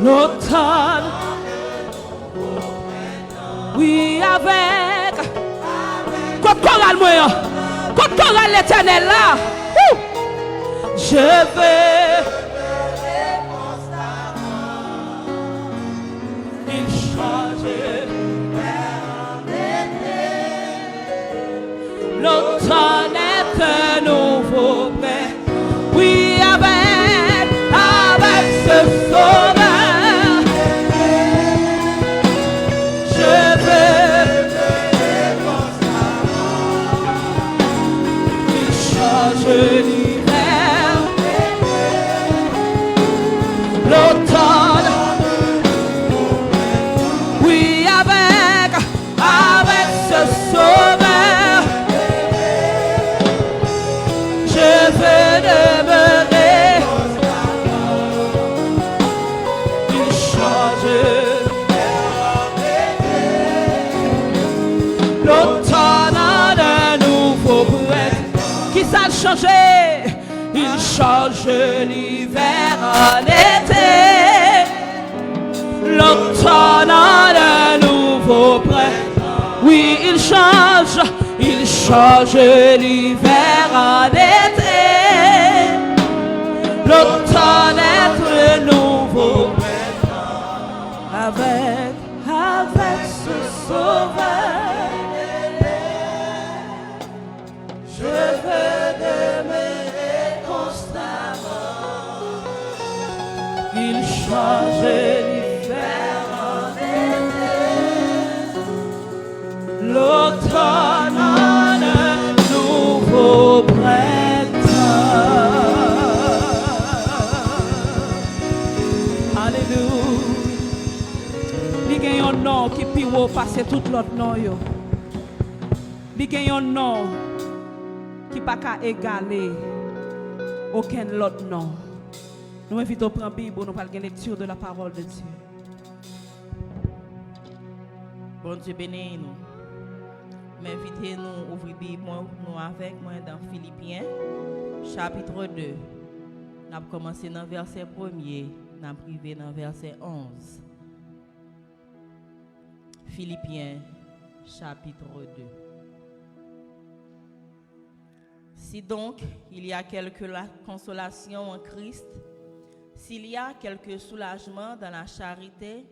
l'automne. Oui, avec côte chorale, moi, côte chorale l'Éternel là. Je vais. Il change. L'automne est un nouveau prêt. Oui, avec ce sauveur, je veux. Il change l'hiver, l'automne. Oui, avec ce sauveur, je veux demeurer. Il change l'automne en un nouveau poète. Qui ça changé? Il change l'hiver en été. L'automne en un nouveau printemps. Oui, il change l'hiver en été. L'automne est un nouveau printemps. Avec ce sauveur, je veux demeurer constamment. Il change l'hiver en été. L'automne en un nouveau printemps. Alléluia. Il y a un nom qui peut passer tout l'autre nom. Il y a un nom qui n'a pas égaler aucun autre nom. Nous invitons à prendre la Bible, nous parlons de lecture de la parole de Dieu. Bon Dieu bénis nous. M'invitez nous à ouvrir Bible nous avec moi dans Philippiens chapitre 2. Nous avons commencé dans le verset 1er, nous avons privé dans le verset 11. Philippiens chapitre 2. Si donc il y a quelque consolation en Christ, s'il y a quelque soulagement dans la charité,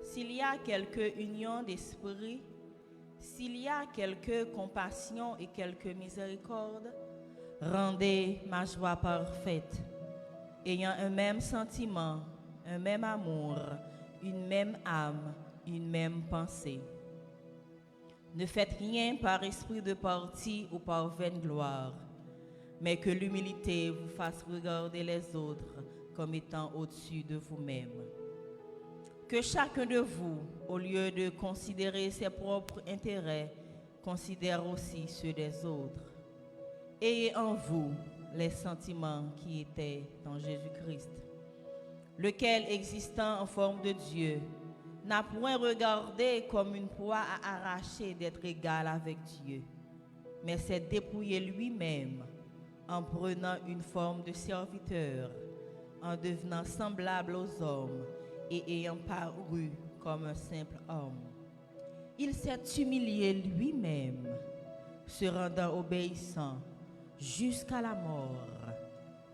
s'il y a quelque union d'esprit, s'il y a quelque compassion et quelque miséricorde, rendez ma joie parfaite, ayant un même sentiment, un même amour, une même âme, une même pensée. Ne faites rien par esprit de parti ou par vaine gloire, mais que l'humilité vous fasse regarder les autres comme étant au-dessus de vous-même. Que chacun de vous, au lieu de considérer ses propres intérêts, considère aussi ceux des autres. Ayez en vous les sentiments qui étaient dans Jésus-Christ, lequel, existant en forme de Dieu, n'a point regardé comme une proie à arracher d'être égal avec Dieu, mais s'est dépouillé lui-même en prenant une forme de serviteur, en devenant semblable aux hommes et ayant paru comme un simple homme. Il s'est humilié lui-même, se rendant obéissant jusqu'à la mort,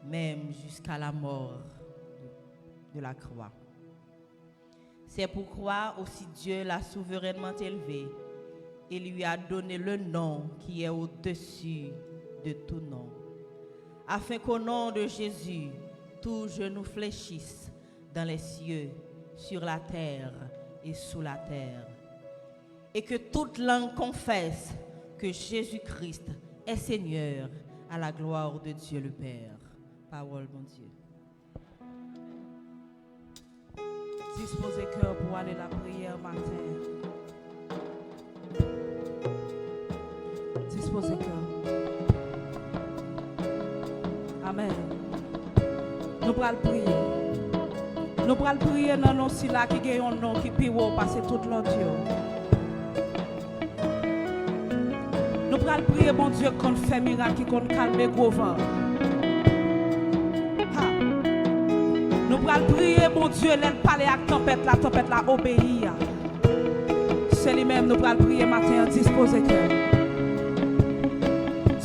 même jusqu'à la mort de la croix. C'est pourquoi aussi Dieu l'a souverainement élevé et lui a donné le nom qui est au-dessus de tout nom, afin qu'au nom de Jésus, tout genou fléchisse dans les cieux, sur la terre et sous la terre, et que toute langue confesse que Jésus-Christ est Seigneur, à la gloire de Dieu le Père. Parole, mon Dieu. Disposez cœur pour aller la prière matin. Disposez cœur. Amen. Nous allons prier. Nous allons prier dans nos si là qui gagne un nom qui peut passer tout l'autre. Nous allons prier, bon Dieu, qu'on fait miracle, qu'on calme gros vent. Nous allons prier, mon Dieu, l'aide parler à la tempête la obéir. C'est lui-même, nous allons prier matin, disposer cœur.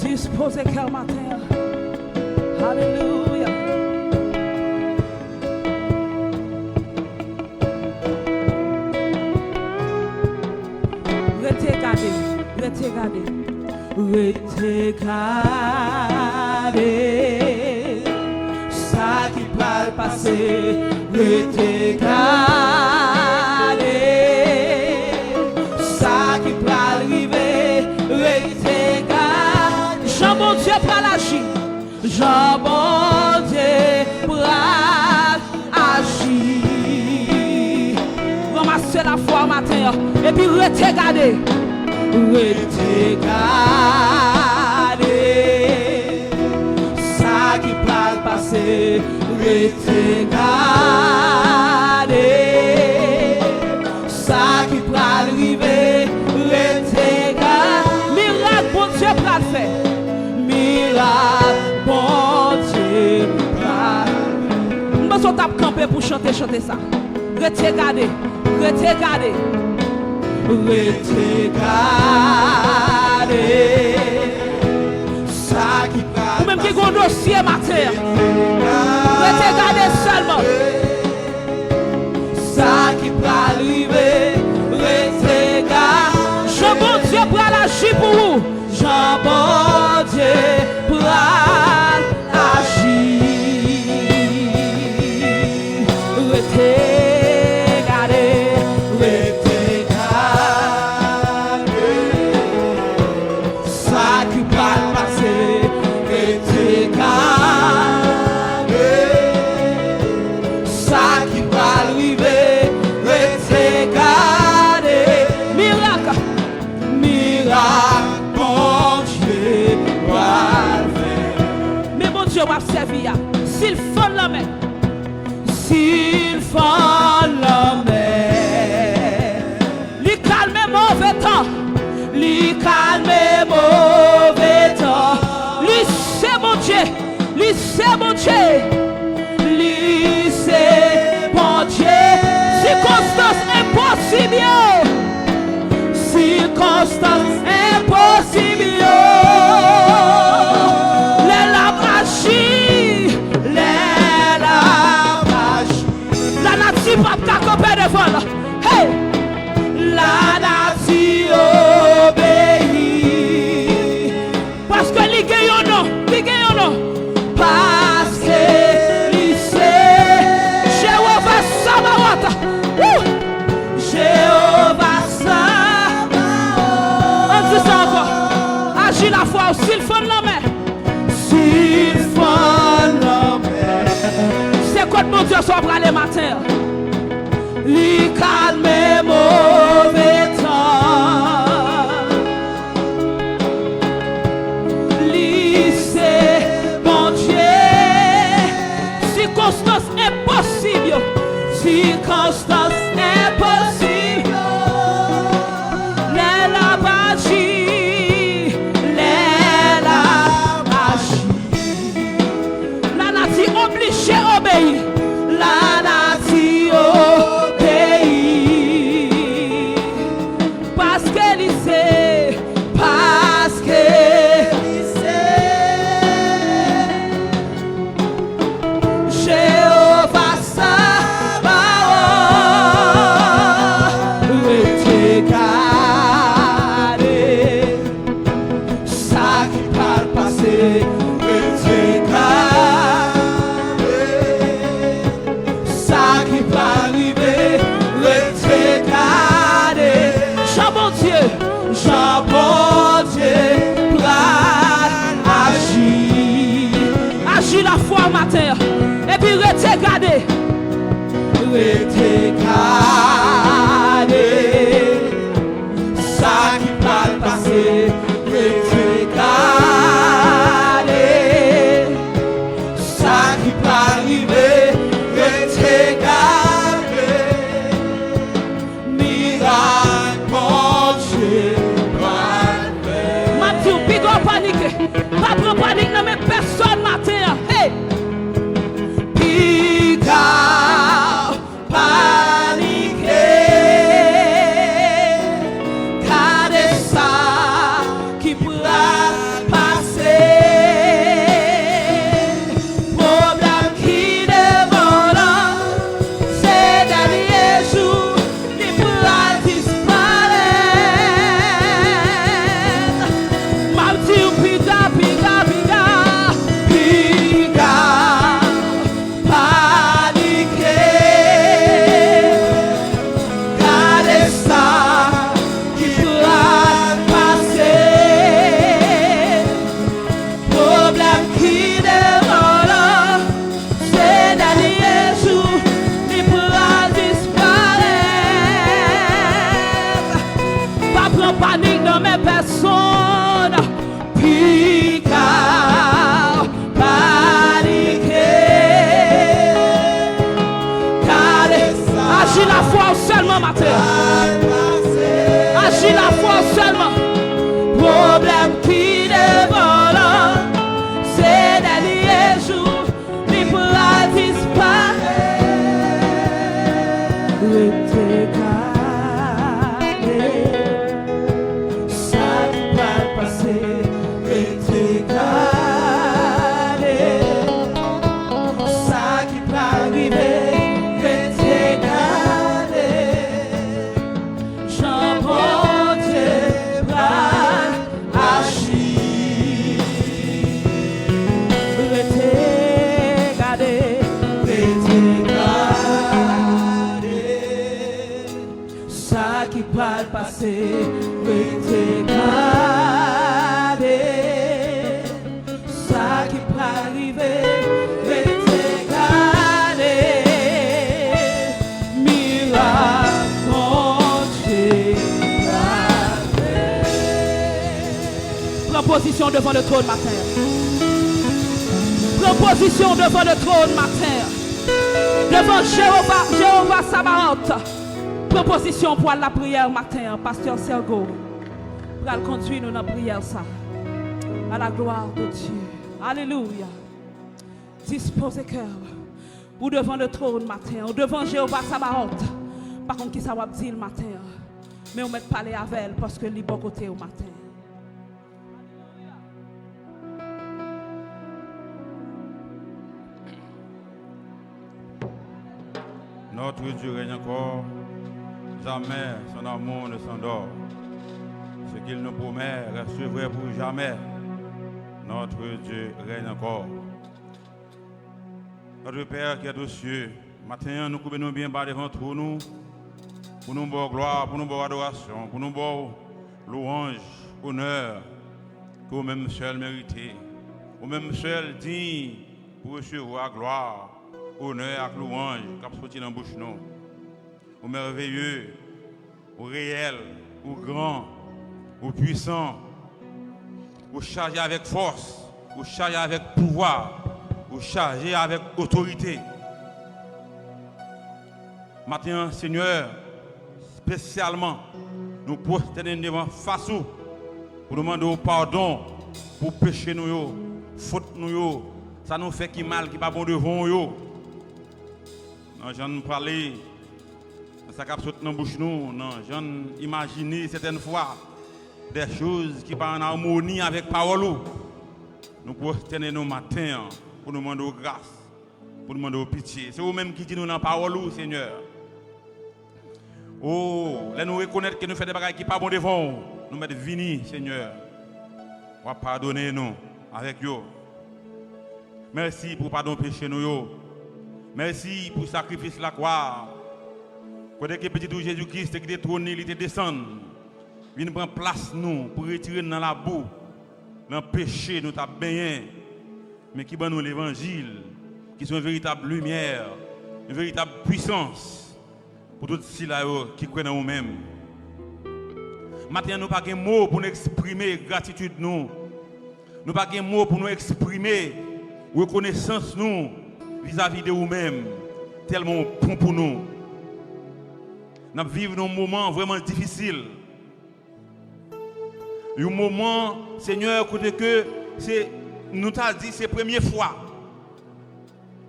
Disposer cœur matin. Alléluia. Rete gade, ça qui va le passer, rete gade, ça qui va arriver, rete gade. Jean bon Dieu pour l'agir, Jean bon Dieu pour agir. Ramassez la foi matin et puis rete gade. Regarder ça qui va passer, regarder ça qui va arriver, regarder miracle bon Dieu va le faire, miracle bon Dieu va. Nous sommes campés pour chanter ça. Regarder. Regarder ça qui va. Ou même qui a un dossier matin. Regarder seulement. Ça qui va arriver. Regarder. Jean bon Dieu pour agir pour vous. Jean bon Dieu pour agir. S'il fond la main, s'il fond la main, lui calme mauvais temps, lui calme mauvais temps, lui c'est mon Dieu, lui c'est mon Dieu, lui c'est mon Dieu. Circonstance impossible, circonstance impossible. Hey! La nation obéit. Parce que les gagnants non. Parce que les Jéhovah Sabaoth. Jéhovah Sabaoth. On dit ça encore. Agis la foi. S'il faut la main. S'il faut la main. C'est quoi mon Dieu soit pour aller matin? Lui calme mauvais temps. Lui c'est mon Dieu. Circonstance impossible. Circonstance impossible. Les la magie. La nature obligée à obéir. La nature Jéhovah Sabaoth. Agis la foi seulement, matin. Agis la foi seulement. Problème qui dévore, c'est dernier jour, il pourra disparaître. Rete calé, ça qui va passer. Rete calé, ça qui va arriver. Passer, rete gardé, ça qui peut arriver, rete gardé, miracle prends position devant le trône matin. Prends position devant le trône matin. Devant Jéhovah Sabaoth. Proposition pour la prière matin, pasteur Sergo. Pour conduire nous dans la prière ça. À la gloire de Dieu. Alléluia. Disposez cœur. Ou devant le trône matin, ou devant Jéhovah Sabaoth. Par contre, qui ça va dire le matin. Mais on met parler avec elle parce que les bon côté au matin. Notre Dieu règne encore. Jamais son amour ne s'endort. Ce qu'il nous promet reste vrai pour jamais. Notre Dieu règne encore. Notre Père qui est aux cieux, matin nous coupons bien bas devant nous pour nous bonne gloire, pour nous bonne adoration, pour nous bonne louange, honneur, que vous-même seul méritez, vous-même seul digne pour recevoir gloire, honneur et louange, qui sorti dans la bouche nous. Au merveilleux, au réel, au grand, au puissant, au chargé avec force, au chargé avec pouvoir, au chargé avec autorité. Maintenant, Seigneur, spécialement, nous prosternons devant face pour demander pardon pour pécher nous, faute nous, ça nous fait qui mal, qui pas bon devant nous. J'en parlais. Ça cap saute dans bouche nous, non, j'en imaginer certaines fois des choses qui pas en harmonie avec parole. Nous prosternons nos matins pour nous demander grâce, pour nous demander pitié. C'est vous-même qui dit nous dans parole, Seigneur. Oh, là nous reconnaître que nous faisons des bagages qui pas bon devant nous mettre vini, Seigneur. On va pardonner nous avec vous. Merci pour pardon péché nous. Merci pour le sacrifice de la croix. Quand que petit Jésus-Christ qui était trôné, il était descendu. Il prend place nous pour retirer dans la boue, dans le péché, nous t'avons bien. Mais qui donne nous l'évangile, qui sont une véritable lumière, une véritable puissance pour tous ceux-là qui croient en nous-mêmes. Maintenant, nous n'avons pas de mots pour nous exprimer gratitude nous. Nous n'avons pas de mots pour nous exprimer reconnaissance nous vis-à-vis de nous-mêmes, tellement bon pour nous. Nous vivons un moment vraiment difficile. Un moment, Seigneur, que nous t'avons dit c'est la première fois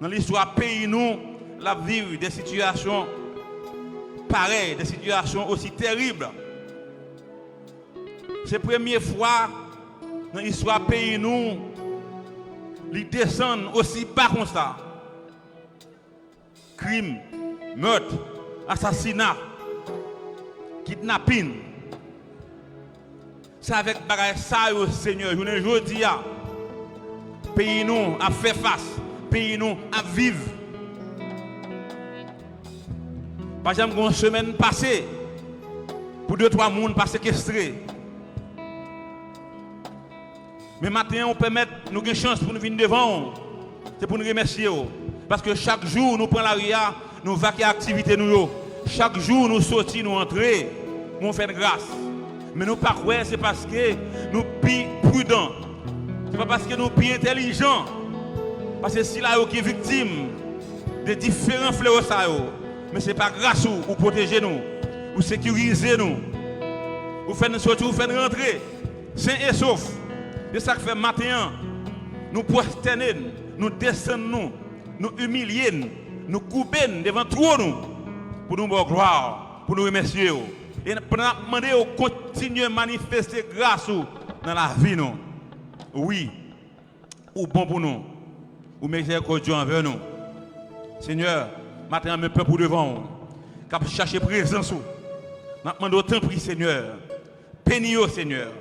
dans l'histoire pays nous la vivre des situations pareilles, des situations aussi terribles. C'est la première fois dans l'histoire pays nous les descendent aussi bas comme ça. Crime, meurtre, assassinat, kidnapping. C'est avec bagay ça, Seigneur. Je ne dis pas. Pays nous a fait face. Pays nous a vivre. Par exemple, une semaine passée, pour 2-3 personnes pas séquestrés. Mais maintenant, on permet nous une chance pour nous venir devant. C'est pour nous remercier. Parce que chaque jour, nous prenons la ria, nous vaquons l'activité. Chaque jour, nous sortons, nous entrons, nous faisons grâce. Mais nous pas croire, c'est parce que nous sommes prudents. Ce n'est pas parce que nous sommes intelligents. Parce que si là qui est victime de différents fléaux, Mais ce n'est pas grâce ou protéger nous, ou sécuriser nous, ou faire nous sortir, ou faire nous rentrer, sains et saufs. C'est ça que fait matin, nous prosterner, nous descendre, nous humilier, nous couper devant trop nous, pour nous avoir gloire, pour nous remercier. Et pour nous demander de continuer à manifester grâce dans la vie. Nous. Oui, ou bon pour nous, ou miséricordieux envers nous. Seigneur, maintenant, me peuple pour devant, qui chercher présence. Nous demandons autant de Seigneur. Bénis-nous, Seigneur.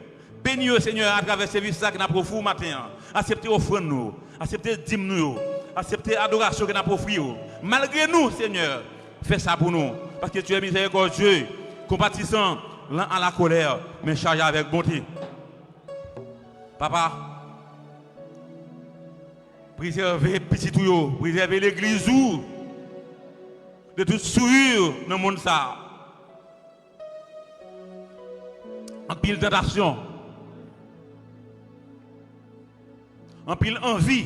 Bénis-nous, Seigneur, à travers ce service que nous avons pour vous matin. Acceptez offrande nous, acceptez dîme nous, acceptez adoration que nous avons offert. Malgré nous, Seigneur, fais ça pour nous. Parce que tu es miséricordieux, compatissant, lent à la colère, mais chargé avec bonté. Papa, préservez petit tout, préservez l'église de toute souillure dans le monde. En pile tentation, en pile envie.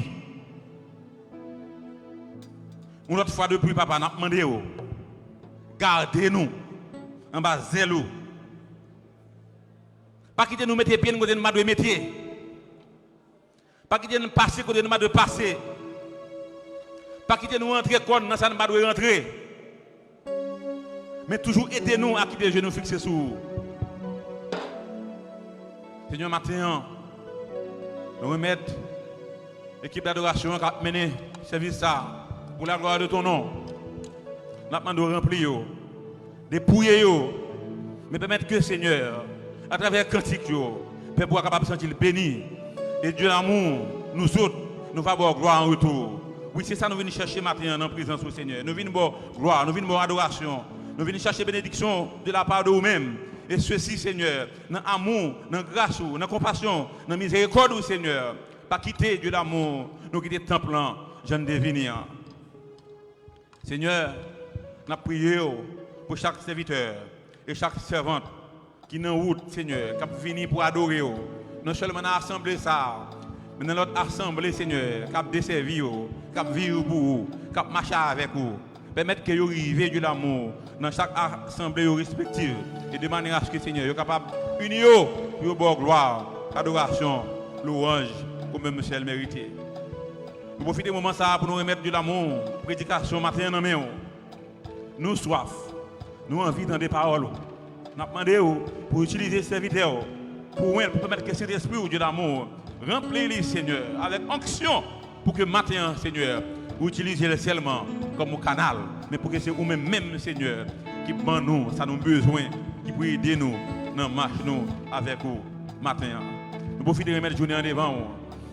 Une autre fois de plus, papa, nous demandé, gardez-nous en bas zèle. Pas quitter nous mettre pieds dans côté de métier. Pas quitter nous passer côté de passer. Pas quitter nous entrer dans ça de rentrer. Mais toujours aidez-nous à quitter les genoux fixés sur vous. Seigneur, matin, nous remettons l'équipe d'adoration qui a mené ce service pour la gloire de ton nom. Nous demandons de remplir, dépouiller, mais permettre que Seigneur, à travers le cantique, Père, pour capable de sentir béni. Et Dieu l'amour, nous autres, nous va avoir gloire en retour. Oui, c'est ça que nous venons chercher maintenant en présence du Seigneur. Nous venons voir gloire, nous venons voir adoration. Nous venons chercher bénédiction de la part de vous-même. Et ceci, Seigneur, dans l'amour, dans la grâce, dans la compassion, dans la miséricorde, Seigneur. Pas quitter Dieu l'amour, nous quitter le temple, je ne devine. Seigneur, nous prions pour chaque serviteur et chaque servante qui est en route, Seigneur, qui a venu pour adorer. Non seulement dans l'assemblée, mais dans l'autre assemblée, Seigneur, qui a desservi, qui a vécu pour vous, qui a marché avec vous. Permettre que vous arriviez de l'amour dans chaque assemblée respective et de manière à ce que Seigneur soit capable d'unir pour votre gloire, adoration, louange, pour même Michel mérité. Nous profitons de moment ça pour nous remettre de l'amour, prédication matin dans main. Nous soif, nous envie dans des paroles. Nous demandons pour utiliser ces serviteurs pour permettre que cet esprit ou Dieu d'amour remplisse les Seigneur avec onction pour que matin, Seigneur, vous utilisez seulement comme canal, mais pour que c'est vous-même, Seigneur, qui prend nous, ça nous besoin, qui peut aider nous dans la marche nous avec vous matin. Nous profitons de remettre la journée en devant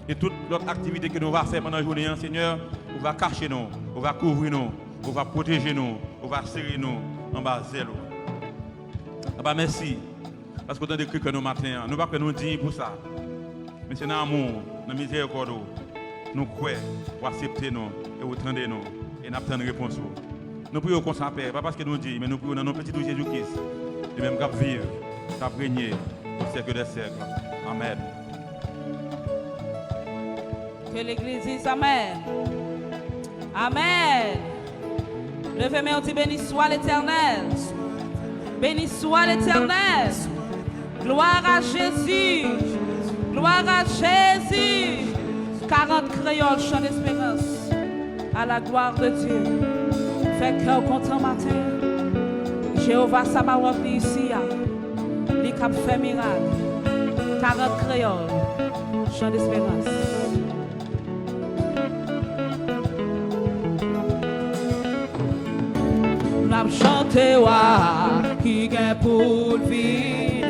et toute l'autre activité que nous allons faire pendant la journée, Seigneur, on va cacher nous, on va couvrir nous, on va protéger nous, on va serrer nous en bas zèle. Merci. Parce que nous avons que nous matin, nous ne pouvons pas nous dire pour ça. Mais c'est dans l'amour, dans la miséricorde, nous croyons, pour accepter nous et vous attendez nous et nous attendons une réponse. Nous prions comme ça, Père, pas parce que nous disons, mais nous prions dans nos petits Jésus-Christ, et même qu'à vivre, qu'à régner au siècle des siècles. Amen. Que l'Église dise Amen. Amen. Levez mes outils, béni soit l'Éternel. Béni soit l'Éternel. Gloire à Jésus. Gloire à Jésus. 40 créoles, chant d'espérance. À la gloire de Dieu. Fait cœur content matin. Jéhovah Sabaoth ici. Il cap fait miracle. 40 créoles, chant d'espérance. N'a chanté wa qui gagne pour vivre.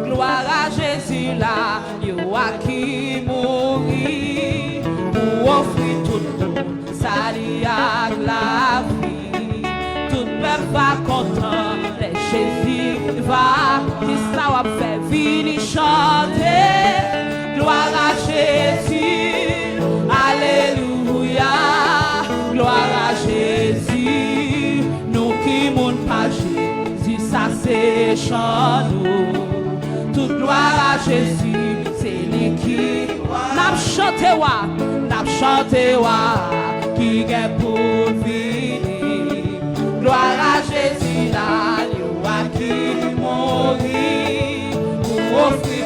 Gloire à Jésus là, yo a qui mourit pour offrir tout le monde, salut à la vie. Tout peuple va content, les Jésus va, qui ça va faire venir chanter. Gloire à Jésus, alléluia, gloire à Jésus. Qui monte pas Jésus, ça c'est chant nous. Toute gloire à Jésus, c'est lui qui n'a chanté wa, qui est pour vivre.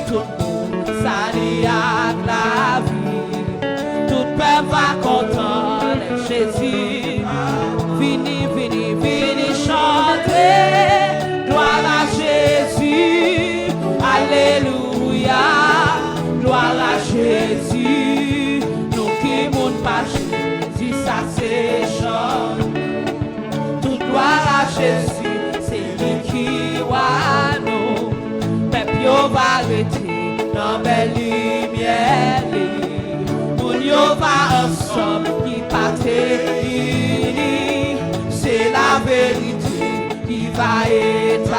tout monde, ça dit à la vie. Tout peuple va content de Jésus. Vini, vini, vini chanter, gloire à Jésus. Alléluia, gloire à Jésus. Nous qui montent pas Jésus, ça c'est chant. Toute gloire à Jésus, c'est lui qui voit nous. Peuple yo va arrêter dans belle lumière. Moun yo va ensemble qui partent unis. C'est la vérité qui va établir.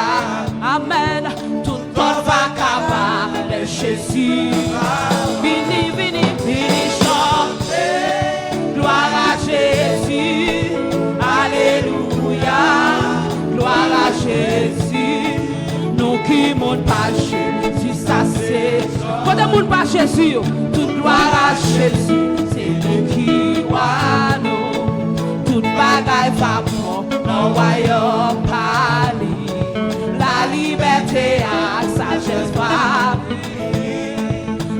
Amen. Tout le monde va capable de Jésus. Vini, vini, vini chanter. Gloire à Jésus. Alléluia. Gloire à Jésus. Nous qui montent pas Jésus, ça c'est. Quand on monte pas Jésus, toute gloire à Jésus. C'est nous qui voit nous. Toute bagaille va prendre dans le royaume Paris. La liberté à sagesse va venir.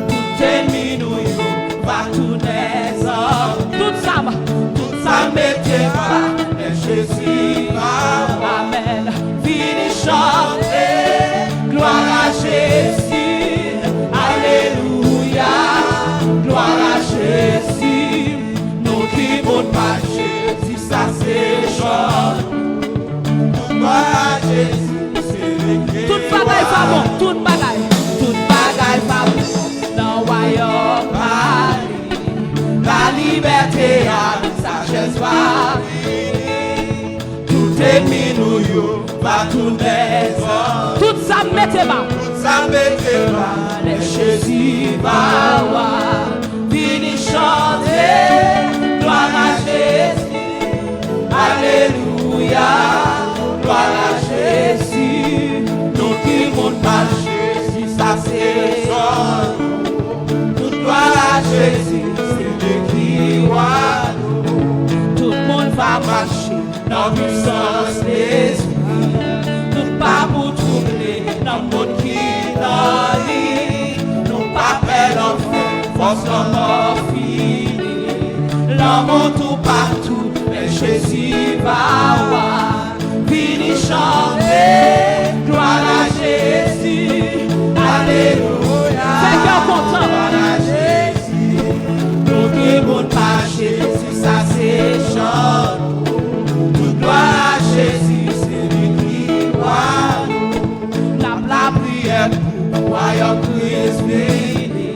Tout ennemi nous va tourner hommes. Tout ça mettez pas de Jésus. Amen. Fini chanter, gloire à Jésus. Alléluia, gloire à Jésus. Nous qui montent pas Jésus, ça c'est chant. Gloire à Jésus, c'est l'église. Toute bagaille va bon, toute bagaille va bon. Dans le royaume Paris, la liberté à sagesse va venir. Tout ennemi nous yo, va tourner hommes. Tout ça mettez bas, les Jésus va voir. Vini chanter, gloire à Jésus. Alléluia, gloire à Jésus. Nous qui montent pas Jésus, ça c'est son. Toute gloire à Jésus, c'est lui qui voit nous. Tout le monde va marcher dans puissance l'esprit. Nous pas pour troubler dans le monde qui dans lit. Nous pas peur l'enfer, force la mort finie. L'amour tout partout, mais Jésus va voir. Vini chanter, gloire à Jésus. Alléluia. C'est cœur content. Gloire à Jésus. Nous qui montent pas Jésus, ça c'est chant. Gloire à Jésus, c'est lui qui voit nous. La prière pour royaume Christ béni.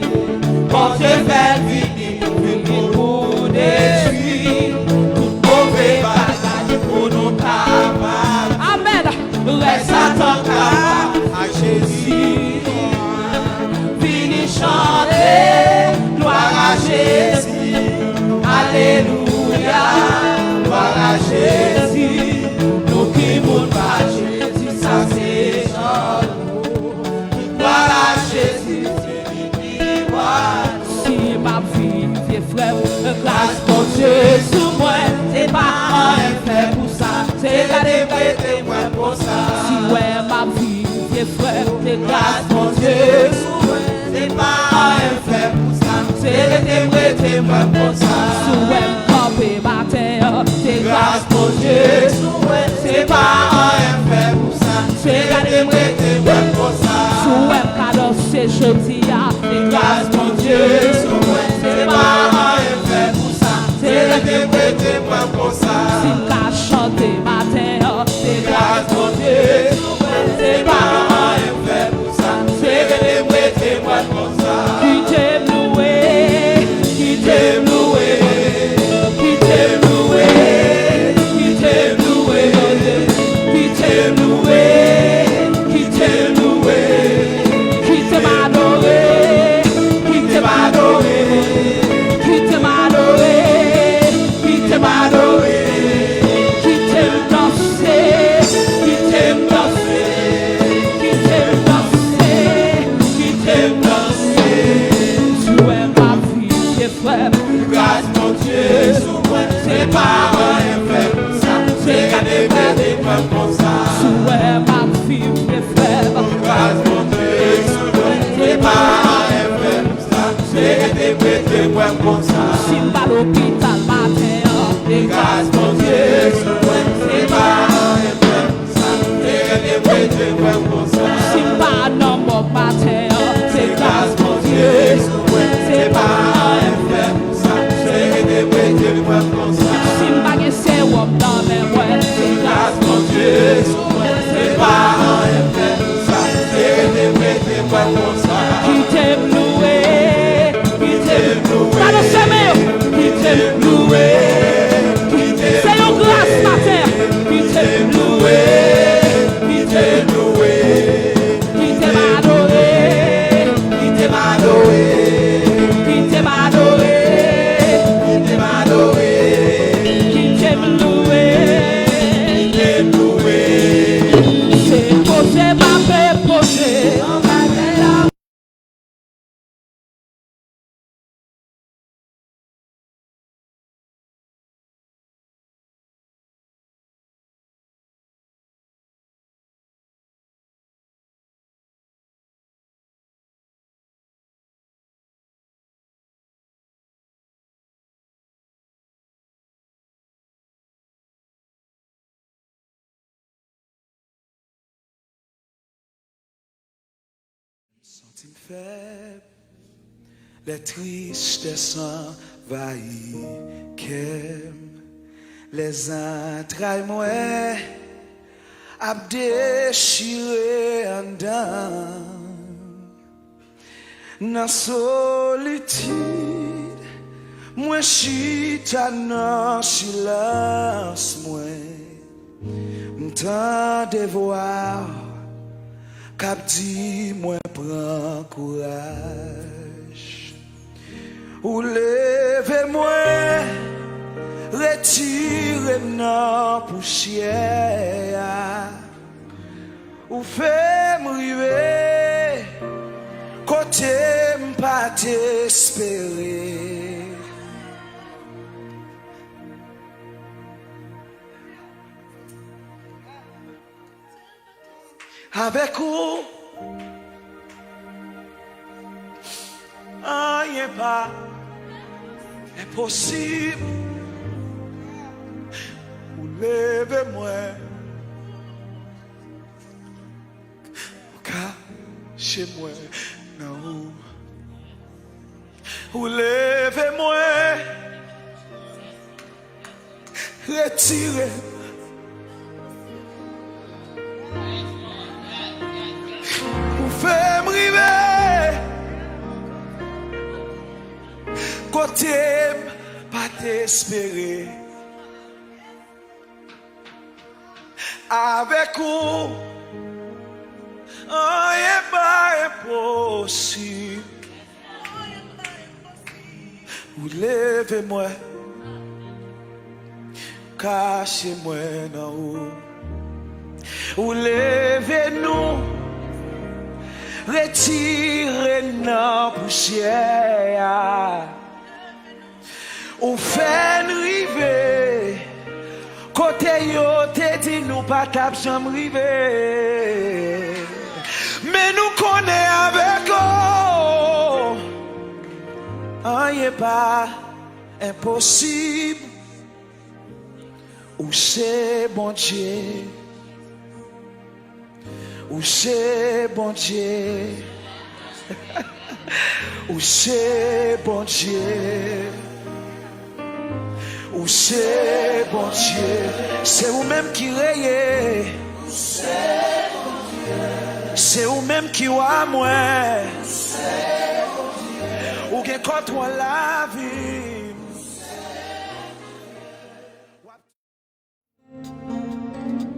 Quand Dieu fait venir pour détruire tout mauvais bagage pour nous capables. Amen. Reste attentif à Jésus. Vini chanter, gloire à Jésus. Alléluia. Gloire à Jésus, nous qui montent pas Jésus, ça c'est chant. Gloire à Jésus, c'est lui qui voit. Si ma fille, vieux frère, grâce pour Dieu sous moi, c'est pas un fait pour ça, c'est la déprêter moi pour ça. Si ouais ma fille, vieux frère, c'est grâce pour Dieu sous moi, c'est pas un fait pour ça, c'est la déprêter moi pour ça. Si ouais camper ma terre, c'est grâce pour Dieu, c'est pas un fait pour ça, c'est la déprêter moi pour ça. Si ouais cadeau c'est jeudi, c'est grâce pour Dieu, c'est pas un fait pour ça, c'est la déprêter moi pour ça. Si la chanter ma terre, c'est grâce pour Dieu, c'est pas un fait pour ça, c'est la déprêter moi pour ça. Qui t'aime louer, qui t'aime louer, qui t'aime louer, qui t'aime louer, qui t'aime louer, qui t'aime louer, qui t'aime adorer, qui t'aime adorer, qui t'aime adorer, qui t'aime adorer, qui t'aime danser, qui t'aime danser, qui t'aime danser, qui t'aime danser. Tu es ma fille, tes frères, grâce mon Dieu, c'est pas un fait pour ça, c'est qu'à des comme ça. Tu es ma fille, tes frères, grâce mon Dieu, c'est pas Si m'pa l'hôpital matin, et grâce mon Dieu, c'est pas. Si m'pa non bon matin, c'est grâce mon Dieu, c'est pas. Si m'pa gen sérum dans mes moelles, c'est grâce mon Dieu, c'est pas. Qui t'aime loué, qui t'aime loué, ça nous semé, qui t'aime loué, c'est une grâce matin, qui t'aime loué, qui t'aime loué, qui t'aime adoré, qui t'aime adoré, qui t'aime adoré, qui t'aime adoré, qui t'aime loué, qui t'aime loué, c'est posé, ma paix posé. Sont-ils faibles, les tristesses envahissent, les entrailles moi a déchiré en dedans. Dans solitude, moi chita dans silence, moi m'tend de voir. Cap dit moi prends courage. Ou levez-moi, retirez dans poussière. Ou fais-moi river, côté m'pas t'espérer. Avec vous, rien pas impossible. Ou levez-moi, cachez-moi dans vous. Ou levez-moi, retirez. Fais-moi river, côté pas t'espérer. Avec vous, rien pas impossible. Ou levez-moi, cachez-moi dans vous. Ou levez-nous, retirez dans poussière. Ou fait river, côté yo te dit nous pas tap jamais river. Mais nous connaît avec eux, rien pas impossible. Ou c'est bon Dieu, ou c'est bon Dieu, ou c'est bon Dieu, ou c'est bon Dieu, c'est vous-même qui rayez, c'est vous-même qui voit moi, ou qui contre la vie.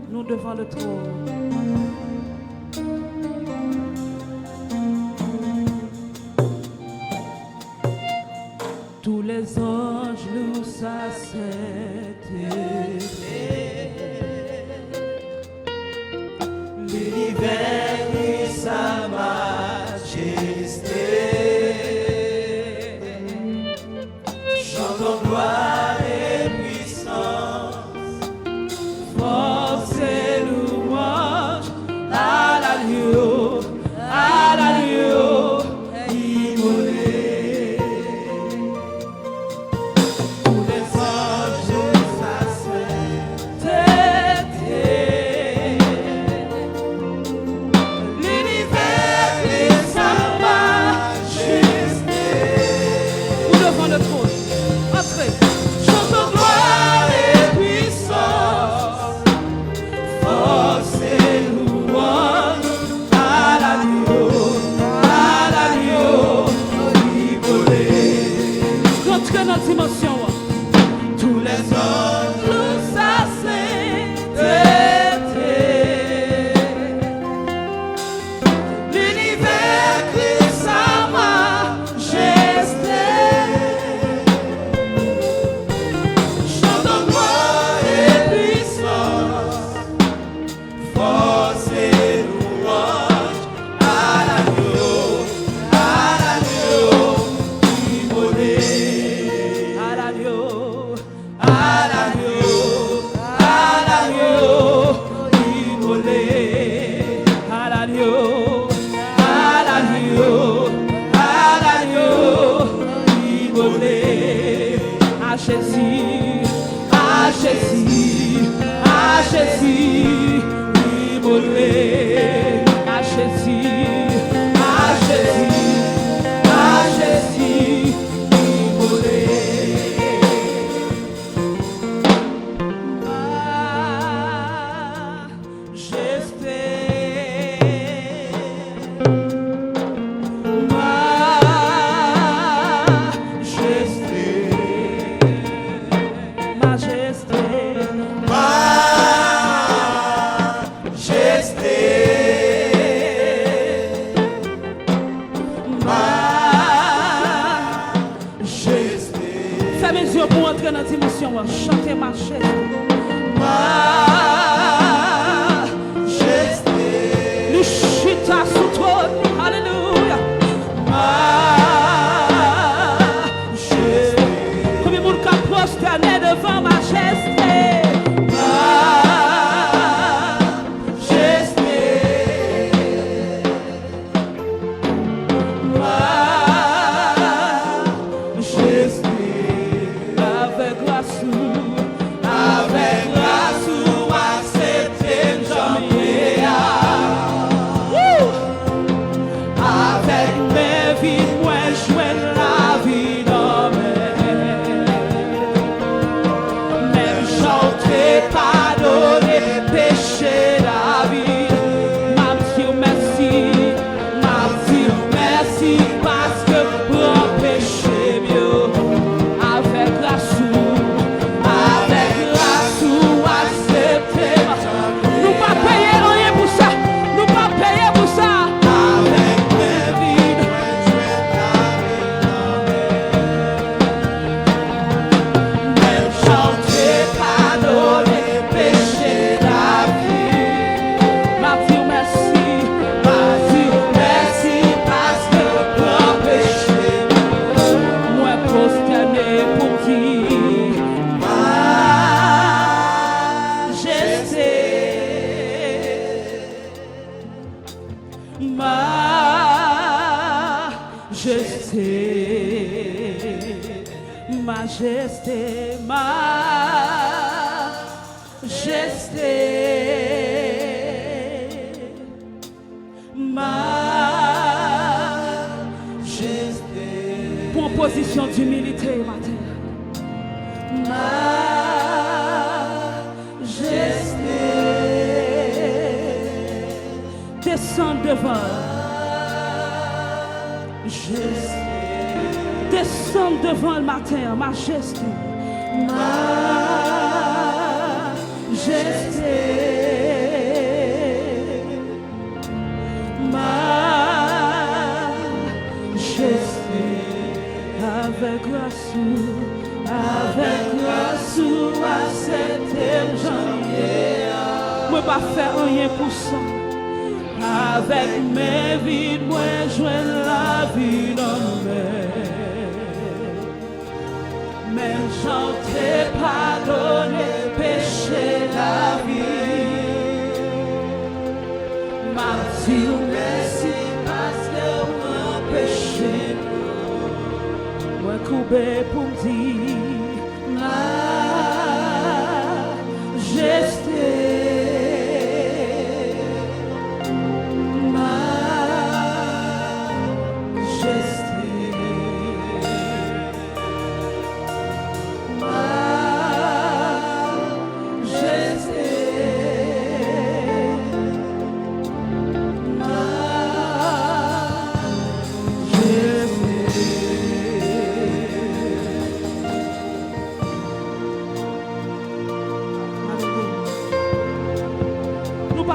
Nous devant le trône. Tous les anges nous s'assètent. L'univers dit sa majesté. Chantons gloire et puissance, force et louange à l'agneau, immolé. force et louange à l'agneau immolé. Rentrez dans la dimension. Tous les hommes, tous sa sainteté. L'univers crie sa majesté. Chantons gloire et puissance, force et louange à l'agneau immolé. À l'agneau immolé. À l'agneau immolé. À Jésus, à Jésus, à Jésus immolé. À Jésus, à Jésus, à Jésus immolé. Fais mes yeux pour entrer dans la dimension. Chantez ma majesté. Nous chita sous trône. Alléluia. Combien de monde qui a prosterné devant majesté. Majesté, majesté, majesté. Pour une position d'humilité, matin. Majesté, descends devant. Majesté. Descends devant le matin, majesté. Majesté. Majesté. Avec grâce, à cet janvier. Moi, pas faire rien pour ça. Avec mes vies, moi, joindre la vie dans mes. Même chanter, pardonner, pécher la vie. M'a dit merci parce que mon péché. Moi, coupé pour dire, majesté.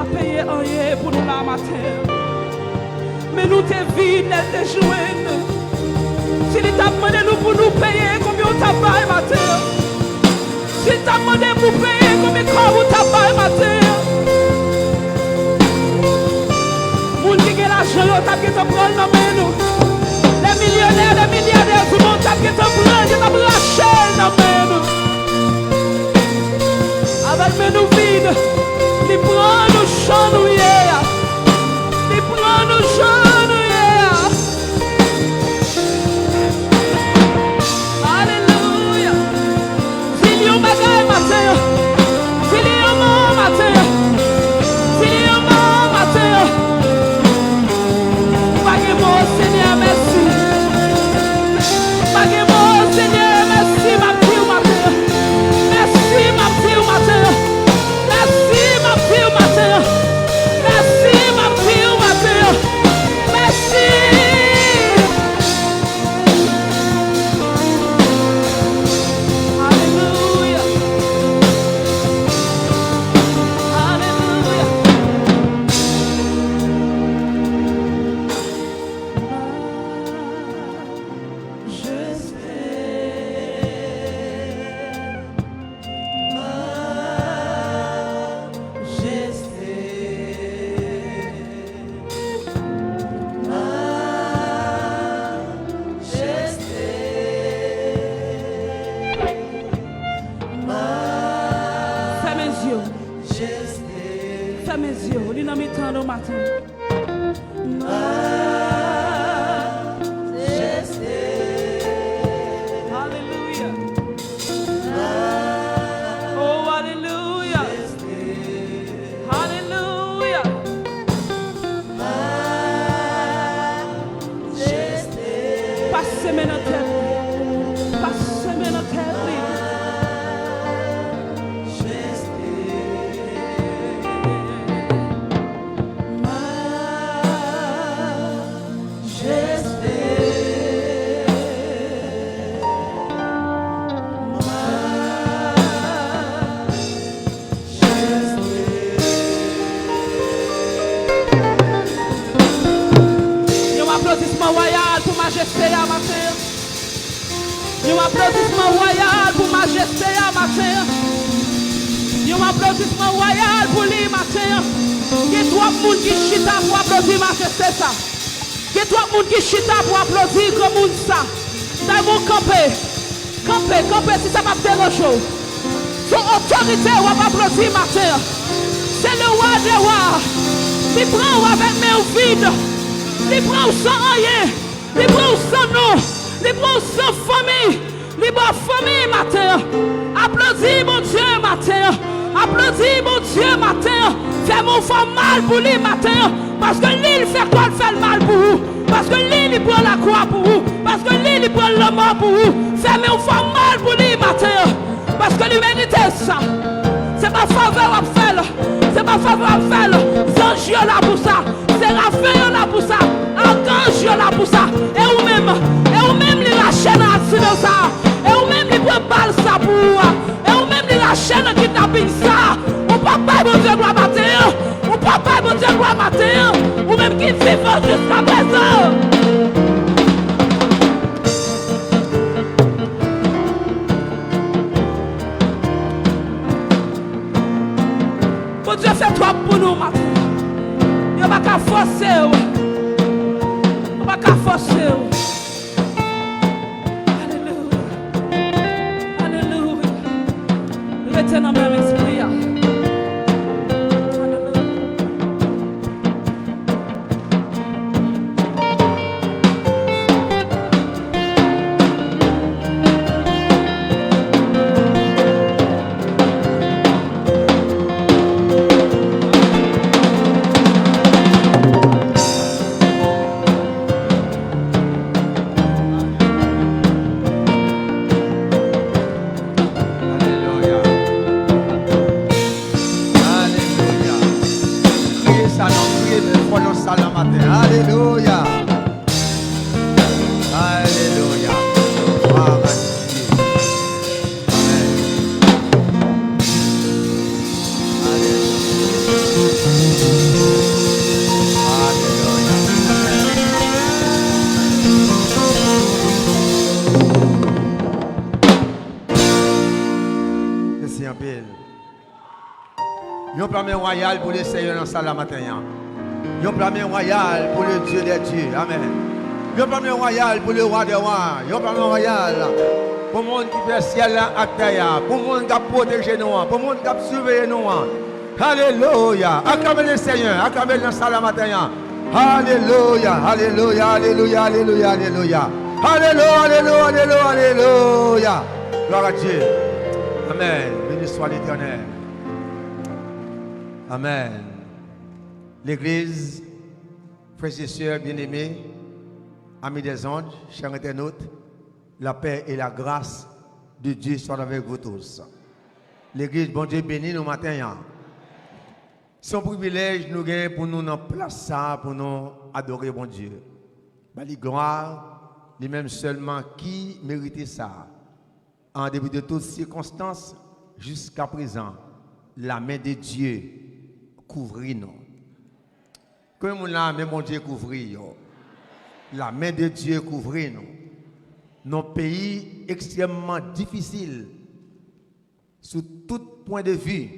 pas payé rien pour nous la matin. Mais nous te vide, les te joindre. Si il t'a demandé nous pour nous payer, combien on t'a payé matin? Si il t'a demandé pour payer, combien on t'a payé matin? Moun qui a l'argent, t'as qu'à te prendre dans nous. Les millionnaires, les milliardaires, tout le monde t'as qu'à te prendre, t'as qu'à lâcher dans nous. Avec nous vides, il prend nous chanouiller. Il prend nous chanouiller. Alléluia. S'il y a un bagage matin, s'il y a un mot matin, s'il y a un mot matin, pas que mon Seigneur, merci. Pas que mon Seigneur, merci, ma fille matin. Merci, ma fille matin. Merci, ma fille matin. Merci, ma fille matin. Merci. Alléluia. Alléluia. Ferme mes yeux. Ferme mes yeux. Il n'a mis tant au matin. Alléluia. Oh, alléluia. Alléluia. Passez mes notes. Passez mes notes. Applaudissement royal pour majesté à matin. Un applaudissement royal pour majesté à matin. Un applaudissement royal pour lui matin. Il y a trois personnes qui chita pour applaudir majesté ça. Il y a trois personnes qui chita pour applaudir comme monde ça. Dans mon camper. Camper si ça va te déranger. Son autorité on va applaudir matin. C'est le roi des rois. Il prend avec mes vides. Il prend sans rien, il prend sans nom, il prend sans famille, il prend famille matin. Applaudis mon Dieu matin, applaudis mon Dieu matin. Fais mon femme mal pour lui matin, parce que lui il fait quoi, il fait le mal pour vous, parce que lui il prend la croix pour vous, parce que lui il prend la mort pour vous. Fais mon femme mal pour lui matin, parce que l'humanité ça. C'est ma faveur à faire, c'est ma faveur à faire. Zange là pour ça, c'est Raphaël là pour ça, Archange là pour ça. Et ou même les chaîne à ça, et ou même les balles ça pour, et ou même les chaîne qui tapent ça. On peut pas mon Dieu gloire matin, on peut pas mon Dieu gloire matin, ou même qui vivent jusqu'à présent. Bon Dieu fait toi pour nous matin. Il n'y a pas qu'à forcer. Il n'y a pas qu'à forcer. Alléluia. Alléluia. Restez dans le même esprit. Alléluia. Alléluia. Gloire à Dieu. Amen. Alléluia. plan royal pour le Seigneur dans salle la matin. Un plan royal pour le Dieu des dieux. Amen. Un plan royal pour le roi des rois. Un plan royal pour le monde qui fait ciel à terre. Pour le monde qui a protégé nous. Pour le monde qui a surveillé nous. Alléluia. Acclamez le Seigneur. Acclamez dans salle la matin. Alléluia. Alléluia. Alléluia. Alléluia. Alléluia. Alléluia. Alléluia. Alléluia. Alléluia. Gloire à Dieu. Amen. Béni soit l'Éternel. Amen. L'Église, frères et sœurs bien-aimés, amis des anges, chers internautes, la paix et la grâce de Dieu soient avec vous tous. L'Église, bon Dieu béni nous matin. C'est un privilège nous gagner pour nous dans place ça, pour nous adorer bon Dieu. Les gloires, les mêmes seulement qui méritent ça. En début de toutes circonstances, jusqu'à présent, la main de Dieu couvre nous. Comme la main de Dieu couvre nous. La main de Dieu couvre nous. Nos pays extrêmement difficiles, sous tout point de vue,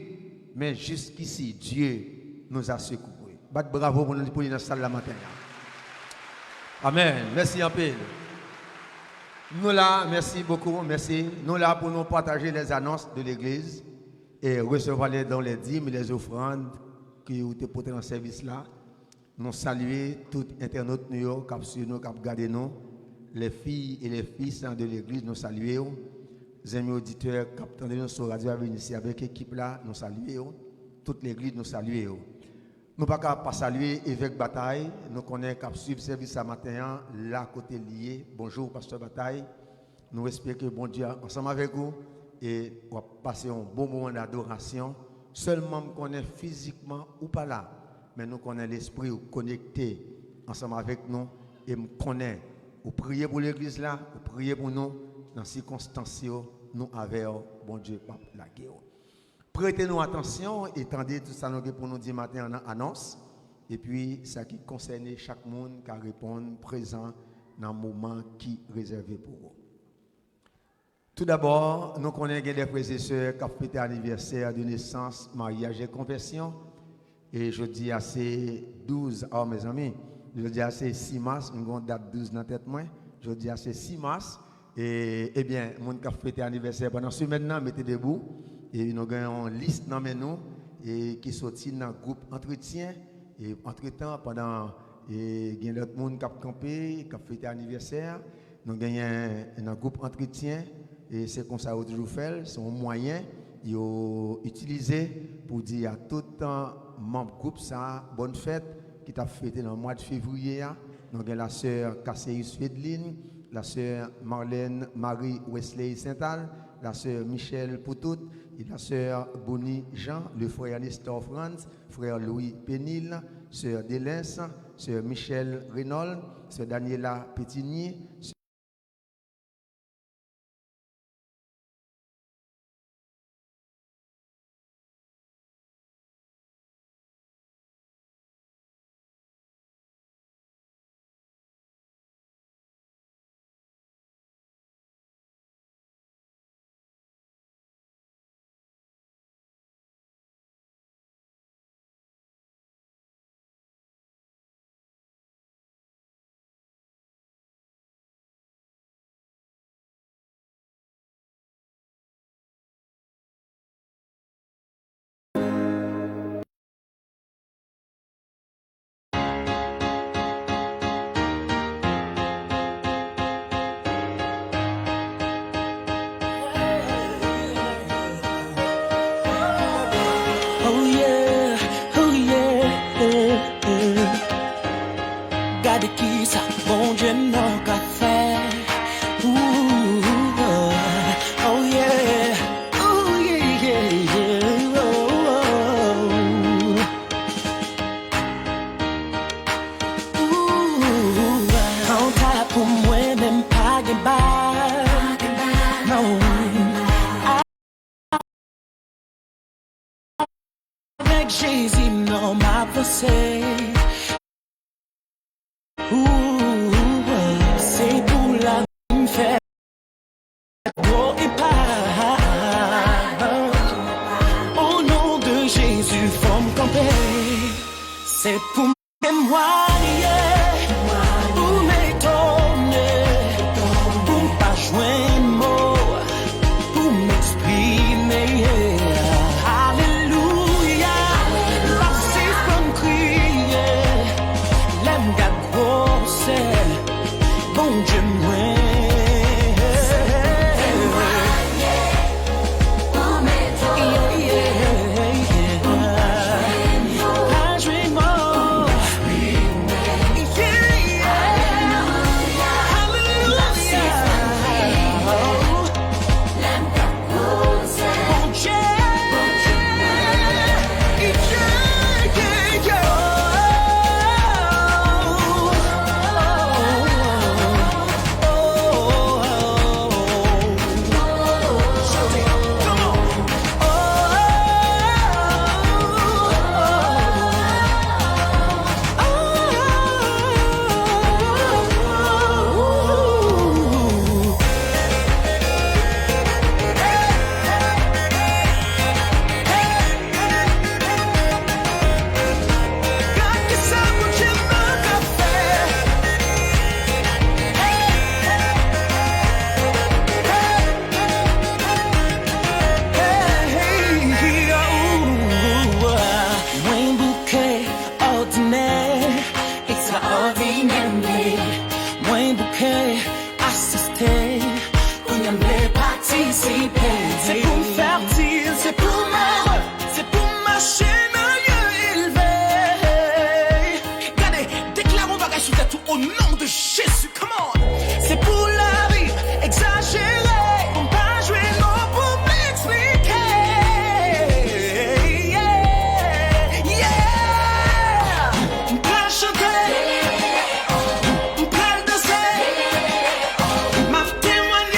mais jusqu'ici, Dieu nous a secourus. Bravo pour nous dans la salle la matin. Amen. Merci un peu. Nous là, merci beaucoup, merci. Nous là pour nous partager les annonces de l'Église et recevoir les dons, les dîmes, les offrandes qui ont été portées dans ce service là. Nous saluons tous les internautes qui ont suivi nous, qui ont regardé nous, les filles et les fils de l'Église, nous saluons. Les amis auditeurs qui ont entendu nous sur Radio Avenir ici avec l'équipe là, nous saluons. Toute l'Église, nous saluons. Nous ne pouvons pas saluer évêque Bataille. Nous connaissons qu'à suivre le service ce matin, là, côté lié. Bonjour, pasteur Bataille. Nous espérons que bon Dieu ensemble avec vous et on va passer un bon moment d'adoration. Seulement, nous connaissons physiquement ou pas là, mais nous connaissons l'esprit connecté ensemble avec nous et nous connaissons. Vous priez pour l'église là, vous priez pour nous dans ces circonstances, nous avons bon Dieu, la guerre. Prêtez-nous attention et tendez tout ça pour nous dire matin en annonce. Et puis, ça qui concerne chaque monde qui répond présent dans le moment qui est réservé pour vous. Tout d'abord, nous connaissons des frères et sœurs qui ont fêté l'anniversaire de naissance, mariage et conversion. Et je dis à ces 12, mes amis, je dis à ces 6 mars, nous avons date 12 dans la tête, je dis à ces 6 mars. Et eh bien, les gens qui ont fêté l'anniversaire pendant ce maintenant, mettez debout. Et nous avons une liste dans nous et qui sortit dans le groupe entretien. Et entre-temps, pendant il y a d'autres gens qui ont campé, qui ont fêté l'anniversaire, nous avons un groupe entretien. Et c'est comme ça qu'on toujours fait. C'est un moyen utilisé pour dire à tout membre du groupe ça, bonne fête qui t'a fêté dans le mois de février. Nous avons la sœur Casséus Fedline, la sœur Marlène Marie Wesley Saintal, la sœur Michel Poutout et la sœur Bonnie Jean, le frère Nestor Franz, frère Louis Pénil, sœur Delens, sœur Michel Renault, sœur Daniela Pétigny, Gade ki sa bon Dieu nan ka fè. Oh yeah, oh yeah, yeah, yeah. An ka pou mwen men pa gen bay. Non. Avec Jésus nan ma pensée. C'est pour la fête. Oh, et pas. Au nom de Jésus. C'est pour témoigner, pour m'étonner, pour pas joindre mot, pour m'exprimer. Alléluia, passer comme crier, l'aime gagner, bon Dieu moi. C'est pour me faire dire, c'est pour ma chaîne élevée. Regardez, déclare mon bagage sur tout au nom de Jésus, come on. C'est pour la vie exagérée, on va jouer non pour m'expliquer. Yeah, yeah. On peut chanter, on peut danser, m'a témoigné.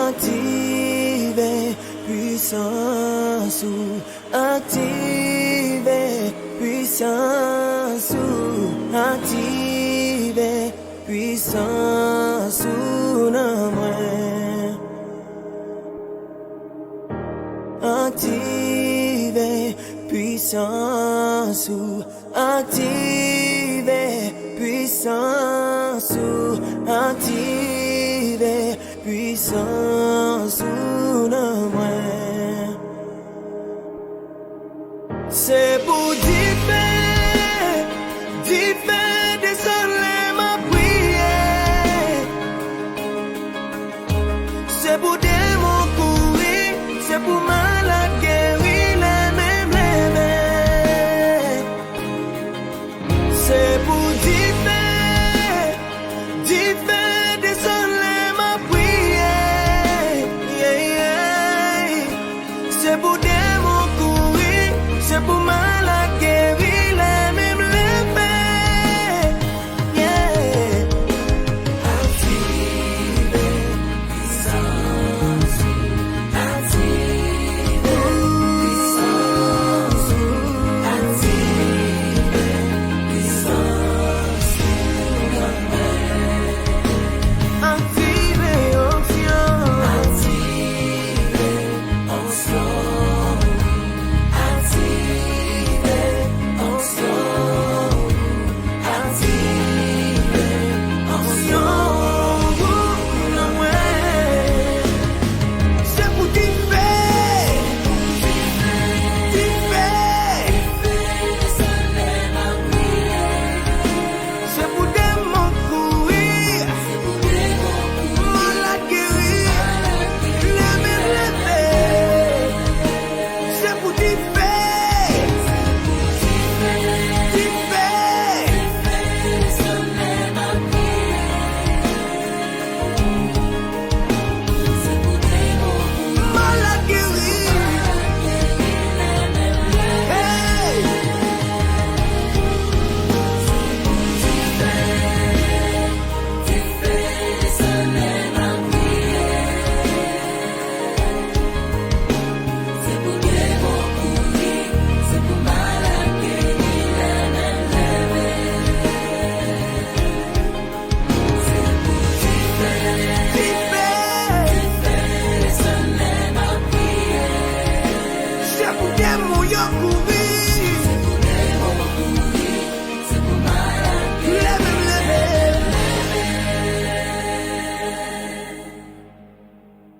Activez puissance ou activez puissance ou activez puissance ou non moins. Activez puissance ou activez puissance ou activez puissance ou non moins. C'est pour divin, désolé ma prière. C'est pour mon coup.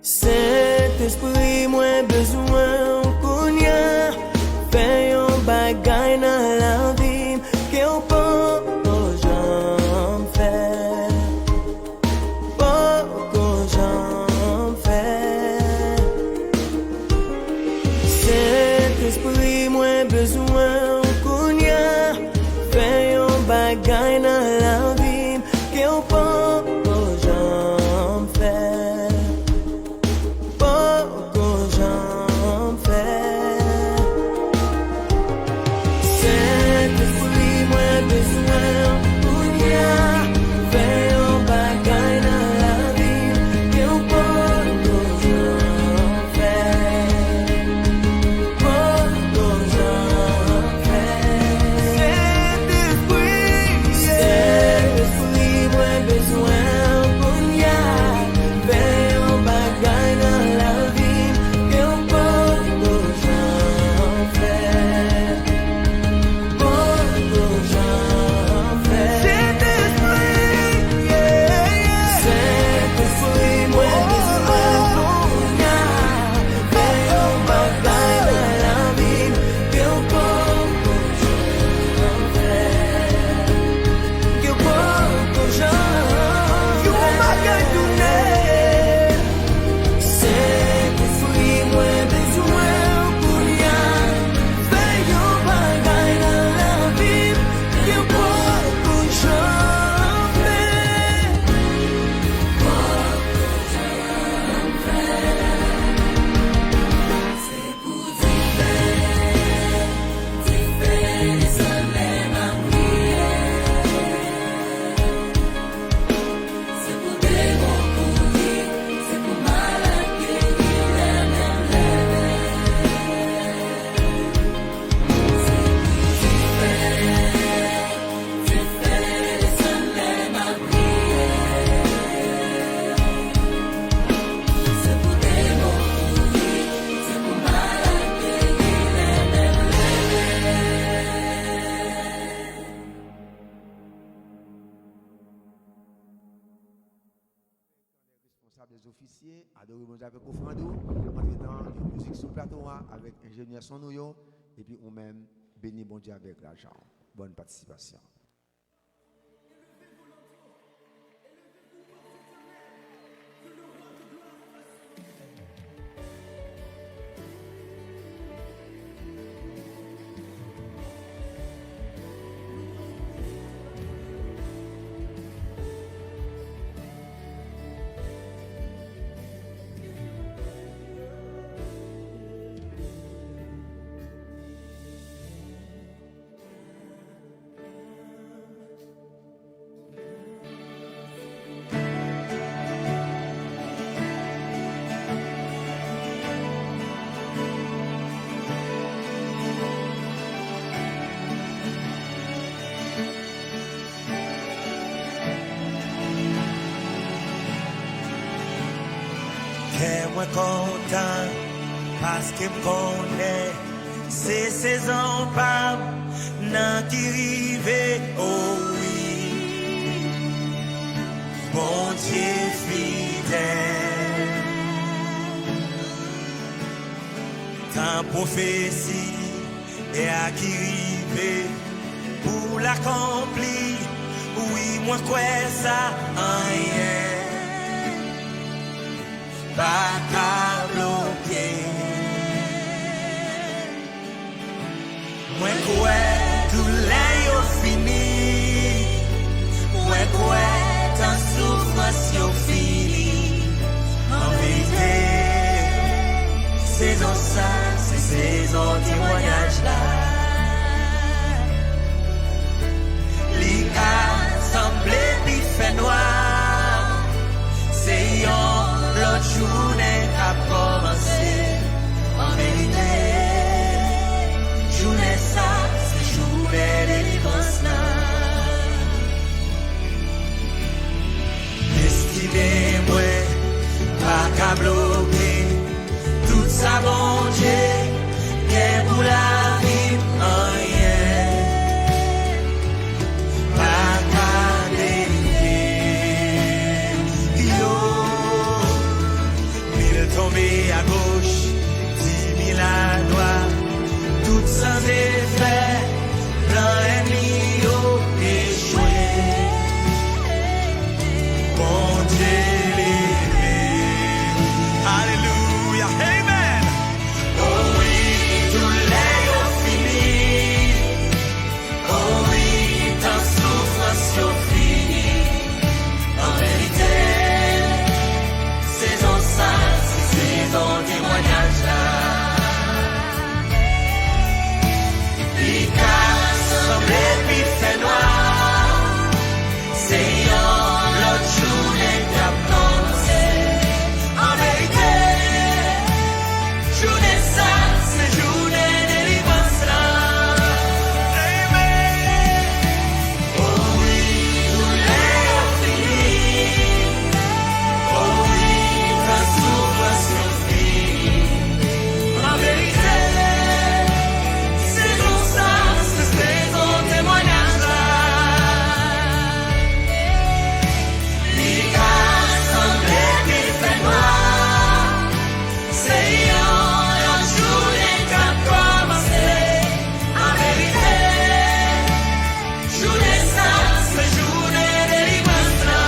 Saint-Esprit, moi besoin qu'on y a. Fais un bagay dans la vie qu'on peut jamais faire. Qu'on jamais faire. Saint-Esprit, moi besoin qu'on y a. Fais un bagay dans la vie qu'on peut jamais faire. Qu'on jamais faire. Saint-Esprit, moi besoin qu'on y a. Fais un bagay dans la vie qu'on peut jamais faire. Qu'on jamais faire. Saint-Esprit, moi besoin qu'on y a. Fais un bagay dans la vie qu'on peut jamais faire. Qu'on jamais faire. Saint-Esprit, moi besoin qu'on y a. Fais un bagay dans la vie qu'on peut jamais faire. Qu'on jamais Saint-Esprit, moi besoin qu'on y a. Fais un bagay dans la vie qu'on peut jamais faire. Responsables des officiers, adorer mon Dieu avec offrande, entrer dans la musique sous plateau avec ingénieur sonouyo, et puis on même bénir bon Dieu avec l'argent. Bonne participation. Que moi content parce que me connaît c'est saison pas nan qui rive oh oui bon Dieu fidèle ta prophétie est à qui rive pour l'accomplir oui moi quoi ça rien pas qu'à bloquer. Moi quoi tout l'air fini. Moi quoi ta souffrance yo fini. En vérité, saison ça, c'est saison témoignage là. Li a semblé pi fait noir. C'est yon l'autre journée a commencé. En vérité, journée ça, c'est journée délivrance là. Estimez-moi, pas qu'à bloquer. Tout ça, bon Dieu, qu'est pour la vie. tomber à gauche, 10 000 à droite, tout sans effet, plan ennemi échoué. Mon Dieu levé. Alléluia, amen. Oh oui, tout l'est fini. Oh oui, ta souffrance fini. En vérité, saison ça, c'est saison témoignage là. Il casse semblé puis fait noir. C'est l'autre journée qu'a commencé. En vérité, journée ça, c'est journée délivrance là. Amen. Oh oui, tout l'est fini. Oh oui, ta souffrance finie. En vérité, c'est comme ça, c'est ton témoignage là. Les cas semblent qu'il fait noir. C'est un journée qu'a commencé. En vérité, journée ça, c'est journée délivrance là.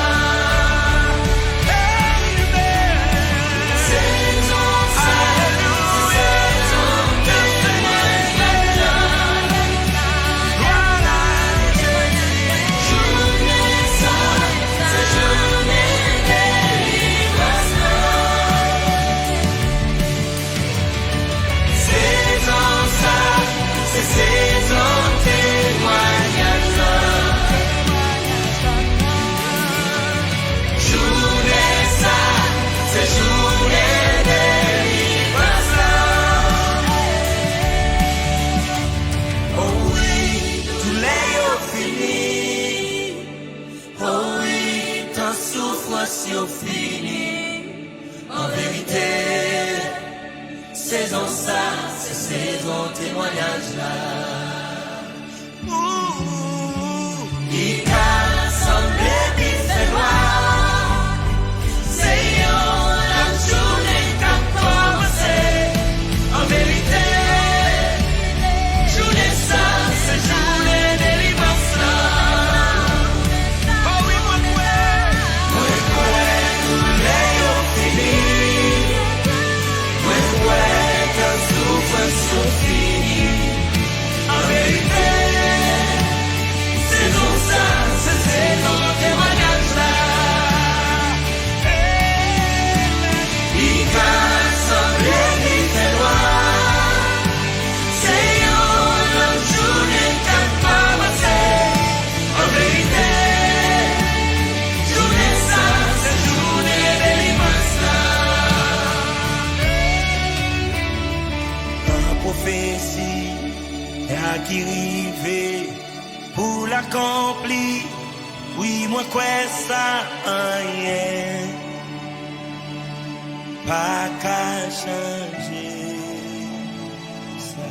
Saison ça, c'est saison témoignage là. Voilà, journée ça, c'est journée délivrance là. Saison ça, c'est saison témoignage là. Journée ça, c'est journée délivrance là. Oh oui, tout l'est fini. Oh oui, ta souffrance fini. En vérité, saison ça, c'est saison témoignage là. Il a semblé qu'il fait noir. C'est la journée qu'a commencé. En vérité, journée ça, c'est journée délivrance là. Oh oui, mon frère, tout l'est fini. Ta souffrance finie. En vérité, c'est comme ça, c'est ton témoignage là. Il casse semblé qu'il fait noir. C'est une journée qu'a commencé. En vérité, journée ça, c'est journée délivrance là. La prophétie est à qui rive pour l'accomplir. Oui, moi quoi ça rien pas qu'à changer ça.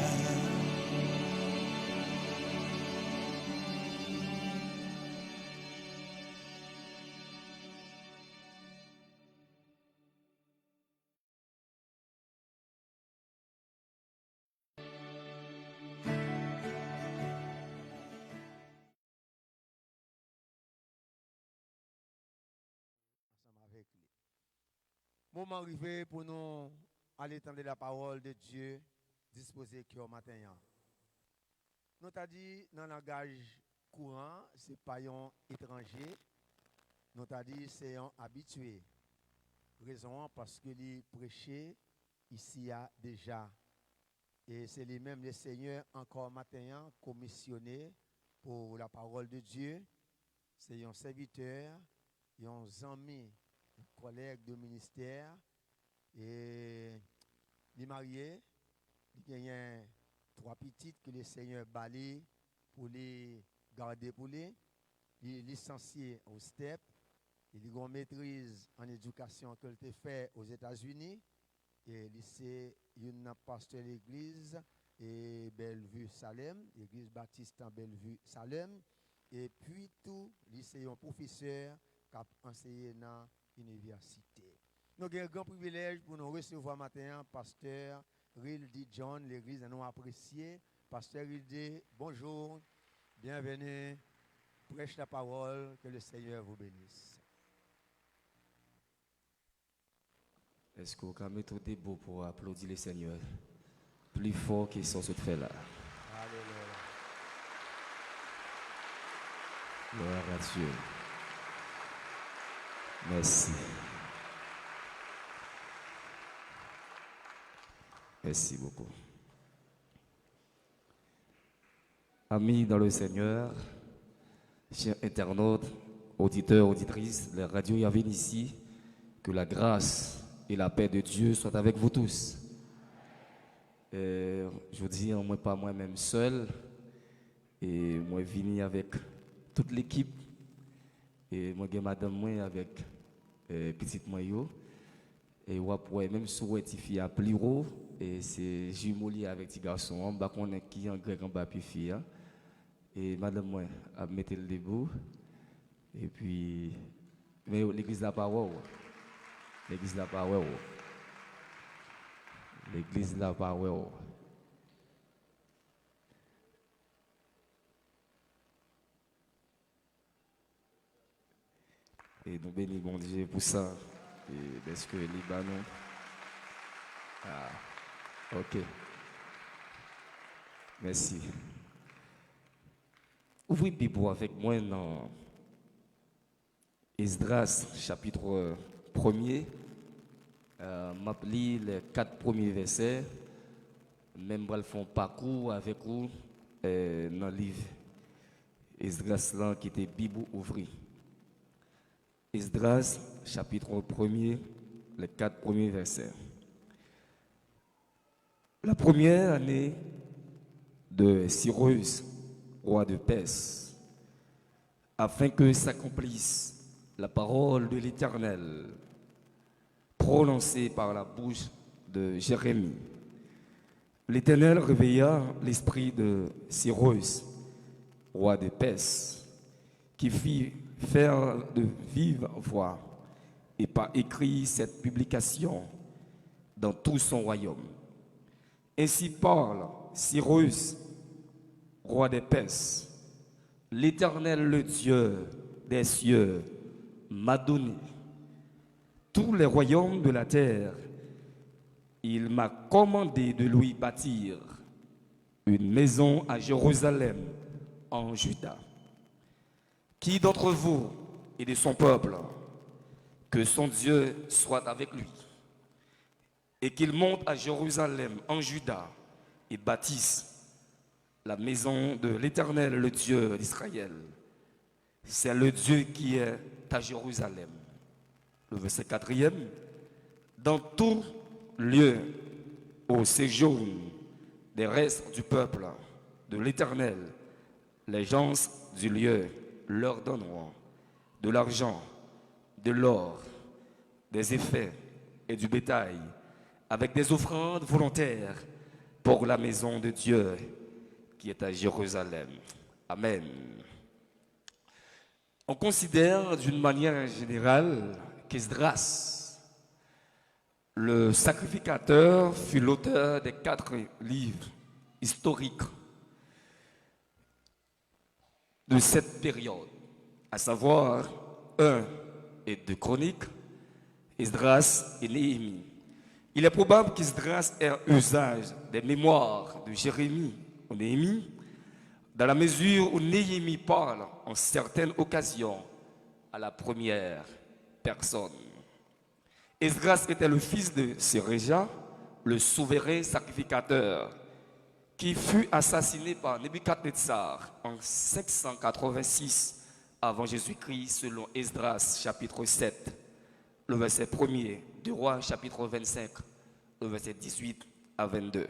Avec lui. Moment arrivé pour nous aller tendre la parole de Dieu disposé qui au matin. Nous t'a dit dans le langage courant, c'est pas un étranger. Nous t'a dit c'est un habitué. Raison parce que les prêcher ici a déjà. Et c'est les mêmes les seigneurs encore matin commissionné pour la parole de Dieu. C'est un serviteur, un ami, un collègue de ministère. Et il est marié. Il y a 3 petites que le Seigneur balai pour les garder pour les. Il est licencié au STEP. Il a une maîtrise en éducation qu'il a fait aux États-Unis. Et il une pasteur de l'église et Bellevue Salem, l'église baptiste en Bellevue Salem. Et puis tout, il est un professeur qui a enseigné dans l'université. Nous avons un grand privilège pour nous recevoir matin, pasteur Rildi John, l'église, nous apprécié. Pasteur Rildi, bonjour, bienvenue, prêche la parole, que le Seigneur vous bénisse. Est-ce qu'on peut mettre des beaux pour applaudir le Seigneur plus fort qu'ils sont ce fait là? Alléluia. Gloire à Dieu. Merci. Merci beaucoup. Amis dans le Seigneur, chers internautes, auditeurs, auditrices, les radios Yavin ici, que la grâce et la paix de Dieu soient avec vous tous. Je vous dis, moi pas moi-même seul, et moi venu avec toute l'équipe, et moi j'ai madame moi avec petite moyo, et ouais, même si vous êtes à plus haut, et c'est jumeau lié avec petit garçon, on va connaître qui en grec en bas puis fille, et madame moi a mettre le debout, et puis mais l'église n'a pas wow. L'église n'a pas wow. L'église n'a pas wow. Et nous bénissons bon Dieu pour ça. Et parce que Libanon. Ah, ok. Merci. Ouvrez la Bible avec moi dans Esdras, chapitre 1er. M'appelle les 4 premiers versets. Même pour faire un parcours avec vous dans le livre Esdras là qui était Bible ouvri. Esdras, chapitre 1er, les 4 premiers versets. La première année de Cyrus, roi de Perse, afin que s'accomplisse la parole de l'Éternel, prononcée par la bouche de Jérémie. L'Éternel réveilla l'esprit de Cyrus, roi de Perse, qui fit faire de vive voix et par écrit cette publication dans tout son royaume. Ainsi parle Cyrus, roi des Perses. L'Éternel, le Dieu des cieux, m'a donné tous les royaumes de la terre. Il m'a commandé de lui bâtir une maison à Jérusalem, en Juda. Qui d'entre vous et de son peuple, que son Dieu soit avec lui, et qu'il monte à Jérusalem, en Juda, et bâtisse la maison de l'Éternel, le Dieu d'Israël. C'est le Dieu qui est à Jérusalem. Le verset 4e. Dans tout lieu au séjour des restes du peuple de l'Éternel, les gens du lieu leur donneront de l'argent, de l'or, des effets et du bétail, avec des offrandes volontaires pour la maison de Dieu qui est à Jérusalem. Amen. On considère d'une manière générale qu'Esdras, le sacrificateur, fut l'auteur des 4 livres historiques de cette période, à savoir 1 et 2 Chroniques, Esdras et Néhémie. Il est probable qu'Esdras ait usage des mémoires de Jérémie ou Néhémie, dans la mesure où Néhémie parle en certaines occasions à la première personne. Esdras était le fils de Séréja, le souverain sacrificateur, qui fut assassiné par Nebuchadnezzar en 586 avant Jésus-Christ, selon Esdras chapitre 7, le verset 1er, 2 Rois chapitre 25, le verset 18 à 22.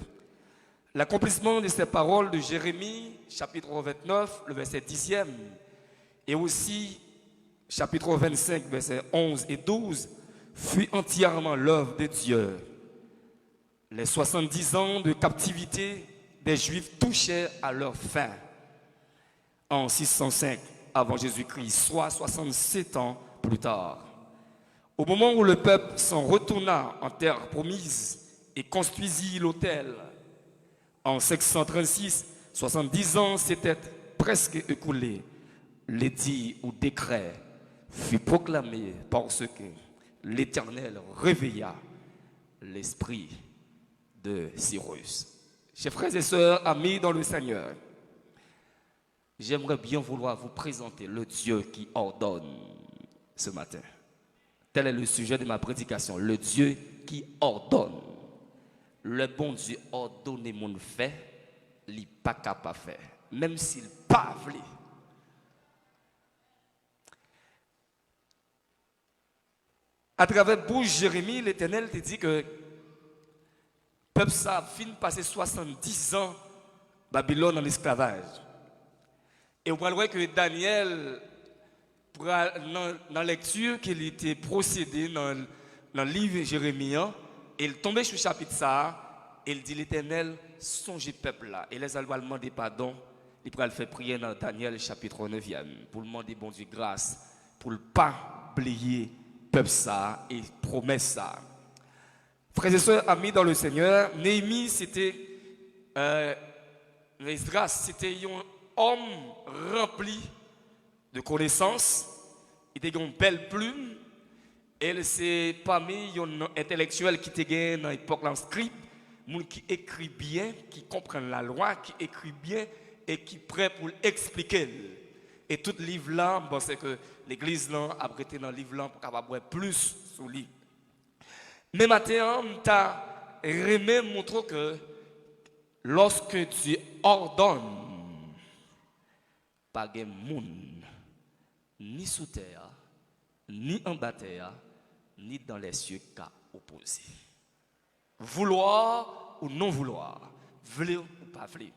L'accomplissement de ces paroles de Jérémie, chapitre 29, le verset 10e, et aussi chapitre 25, versets 11 et 12, fut entièrement l'œuvre de Dieu. Les 70 ans de captivité des Juifs touchaient à leur fin en 605 avant Jésus-Christ, soit 67 ans plus tard. Au moment où le peuple s'en retourna en terre promise et construisit l'autel, en 536, 70 ans s'étaient presque écoulés. L'édit ou décret fut proclamé parce que l'Éternel réveilla l'esprit de Cyrus. Chers frères et sœurs, amis dans le Seigneur, j'aimerais bien vouloir vous présenter le Dieu qui ordonne ce matin. Tel est le sujet de ma prédication, le Dieu qui ordonne. Le bon Dieu ordonne mon fait, il n'est pas capable de faire, même s'il n'est pas voulu. À travers bouche Jérémie, l'Éternel te dit que le peuple ça fin passer 70 ans Babylone en esclavage. Et on voit que Daniel, dans la lecture qu'il était procédé dans le livre de Jérémie, il tombait sur le chapitre ça, il dit l'Éternel, songez peuple là. Et les Allemands demander pardon, il pourra le faire prier dans Daniel chapitre 9e, pour demander bon Dieu grâce, pour ne pas oublier peuple ça et promet ça. Frères et sœurs, amis dans le Seigneur, Néhémie c'était Esdras, c'était un homme rempli de connaissances, il était une belle plume, et c'est parmi les intellectuels qui étaient dans l'époque de scribe, qui écrit bien, qui comprennent la loi, qui écrit bien et qui est prêt pour expliquer. Et tout le livre là, bon, c'est que l'église là a prêté dans le livre là pour capable plus sur lui. Mais maintenant, tu as aimé montrer que lorsque Dieu ordonne, pas de monde, ni sous terre, ni en bas terre, ni dans les cieux qu'à opposer. Vouloir ou non vouloir, vouloir ou pas vouloir.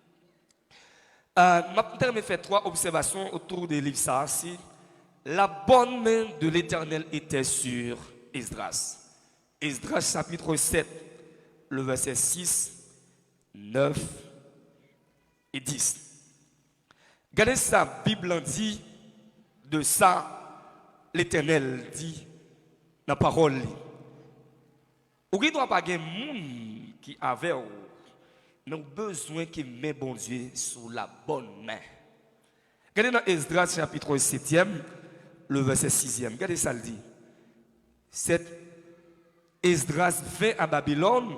Je vais faire 3 observations autour des livres ça. La bonne main de l'Éternel était sur Esdras. Esdras chapitre 7, le verset 6, 9 et 10. Regardez ça, Bible en dit de ça, l'Éternel dit dans la parole. Ou il ne doit pas y avoir des gens qui avaient besoin que met bon Dieu sous la bonne main. Regardez dans Esdras chapitre 7e, le verset 6e. Regardez ça le dit. Cette Esdras vint à Babylone,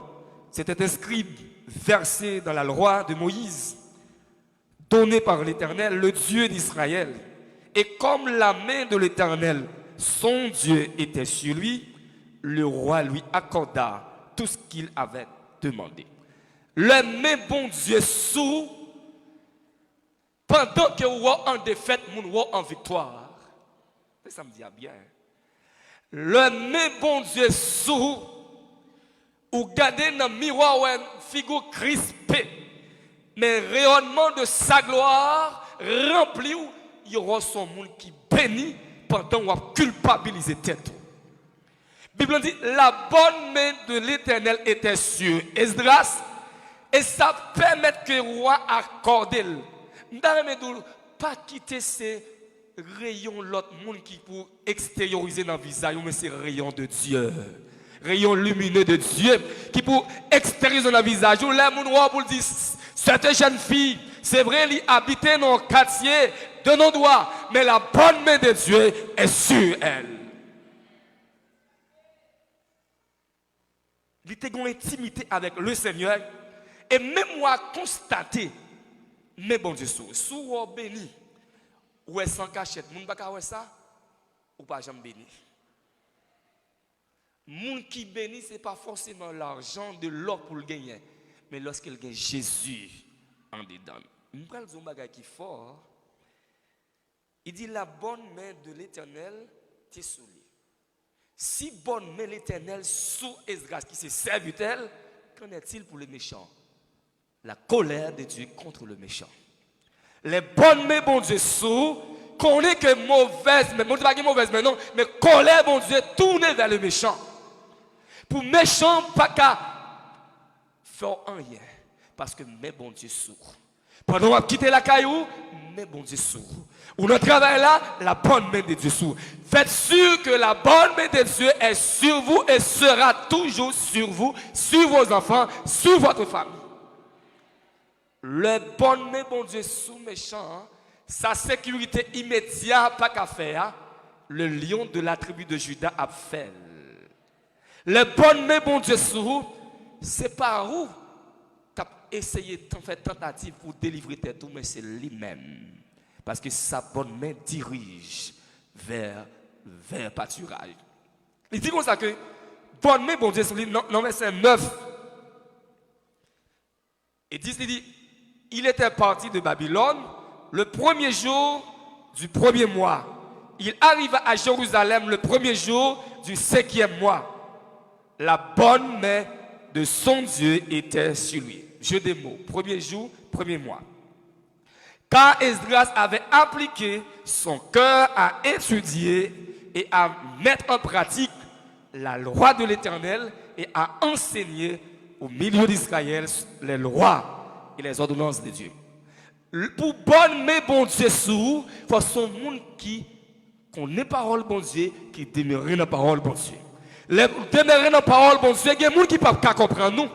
c'était un scribe versé dans la loi de Moïse, donné par l'Éternel, le Dieu d'Israël. Et comme la main de l'Éternel, son Dieu, était sur lui, le roi lui accorda tout ce qu'il avait demandé. Le main bon Dieu sous, pendant que le roi en défaite, mon roi en victoire. Ça me dit bien. Le main bon Dieu sous, ou garder dans le miroir ou une figure crispée, mais rayonnement de sa gloire rempli où il y aura son monde qui bénit pendant qu'on va culpabiliser tête. La Bible dit la bonne main de l'Éternel était sur Esdras et ça permet que le roi accorde. Ne pas quitter ces rayons l'autre monde qui pour extérioriser dans le visage, mais c'est rayon de Dieu. Rayon lumineux de Dieu qui pour extérioriser dans le visage. Ou là, mon roi pour dire cette jeune fille, c'est vrai, elle habitait dans le quartier de nos doigts, mais la bonne main de Dieu est sur elle. Il était en intimité avec le Seigneur. Et même moi, constater, mais bon Dieu, sous ou béni, ou est sans cachette, moun pas ka ça, ou pas jamais béni. Moun qui béni, ce n'est pas forcément l'argent de l'or pour le gagner, mais lorsqu'il gagne Jésus en dedans. Je prends le bagage qui est fort. Il dit la bonne main de l'Éternel t'est sous lui. Si bonne main l'Éternel sous Esdras qui se serviteur, qu'en est-il pour les méchants? La colère de Dieu contre le méchant. Les bonnes mains, bon Dieu, sous, qu'on est que mauvaise, mais pas mauvaise, mais non, mais colère, bon Dieu, tourner vers le méchant. Pour méchant, pas qu'à faire rien, parce que mes bon Dieu sous. Pendant qu'on a quitté la caillou, mais bon Dieu sous. Ou notre travail là, la bonne main de Dieu sous. Faites sûr que la bonne main de Dieu est sur vous et sera toujours sur vous, sur vos enfants, sur votre famille. Le bonne main, bon Dieu, sous méchant, hein, sa sécurité immédiate, pas qu'à faire, le lion de la tribu de Juda a fait. Le bonne main, bon Dieu, sous, c'est pas où qu'a essayé de faire tentative pour délivrer tout, mais c'est lui-même. Parce que sa bonne main dirige vers pâturage. Il dit comme ça que bonne main, bon Dieu, non, mais c'est 9. Et il dit, il était parti de Babylone le premier jour du premier mois. Il arriva à Jérusalem le premier jour du 5e mois. La bonne main de son Dieu était sur lui. Jeu des mots. Premier jour, premier mois. Car Esdras avait appliqué son cœur à étudier et à mettre en pratique la loi de l'Éternel et à enseigner au milieu d'Israël les lois et les ordonnances de Dieu. Pour bonne mais bon Dieu sous, il faut son monde qui connaît parole bon Dieu, qui demeure dans la parole bon Dieu. Les demeurer dans la parole bon Dieu, il y a des gens qui ne peuvent pas comprendre nous.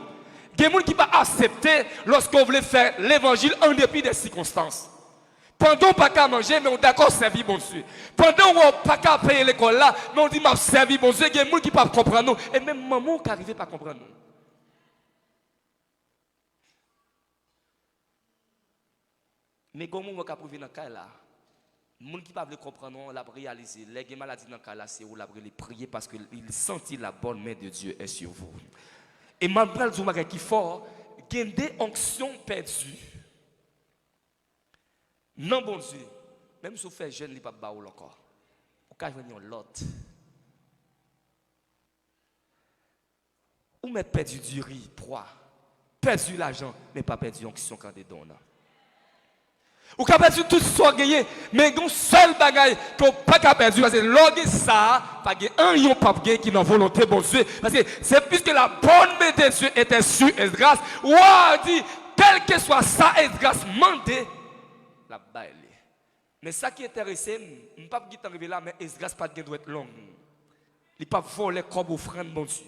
Il y a des gens qui ne peuvent pas accepter lorsqu'on voulait faire l'évangile en dépit des circonstances. Pendant qu'on n'a pas qu'à manger, mais on est d'accord servir bon Dieu. Pendant qu'on n'a pas qu'à payer l'école là, mais on dit m'a servi bon Dieu, il y a des gens qui ne peuvent pas comprendre nous. Et même maman qui n'arrive pas à comprendre nous. Mais comment on va prouver dans le cas là? Les gens qui ne peuvent pas comprendre, on l'a réalisé. Les gens maladies dans le cas là, c'est où la prier parce qu'ils sentent la bonne main de Dieu est sur vous. Et malgré tout ce qui est fort, il y a des onctions perdues. Non, bon Dieu, même si vous faites jeune, il n'y a pas de baoul encore. Vous pouvez venir l'autre. Ou mettre perdu du riz, proie, perdu l'argent, mais pas perdu l'onction quand des dons. Ou pouvez perdu tout ce soit gagné, mais il y a un seul bagage que vous n'avez pas perdu. Parce que l'orgue ça, pas un lion pas qui n'a volonté, bon Dieu. Parce que c'est puisque la bonne main de Dieu était sur Esdras, ou a dit, quel que soit ça, Esdras mandé la baille. Mais ça qui est intéressant, je ne peux pas arriver là, mais Esdras pas de doit être long. Il ne peut pas voler comme offrande, bon Dieu.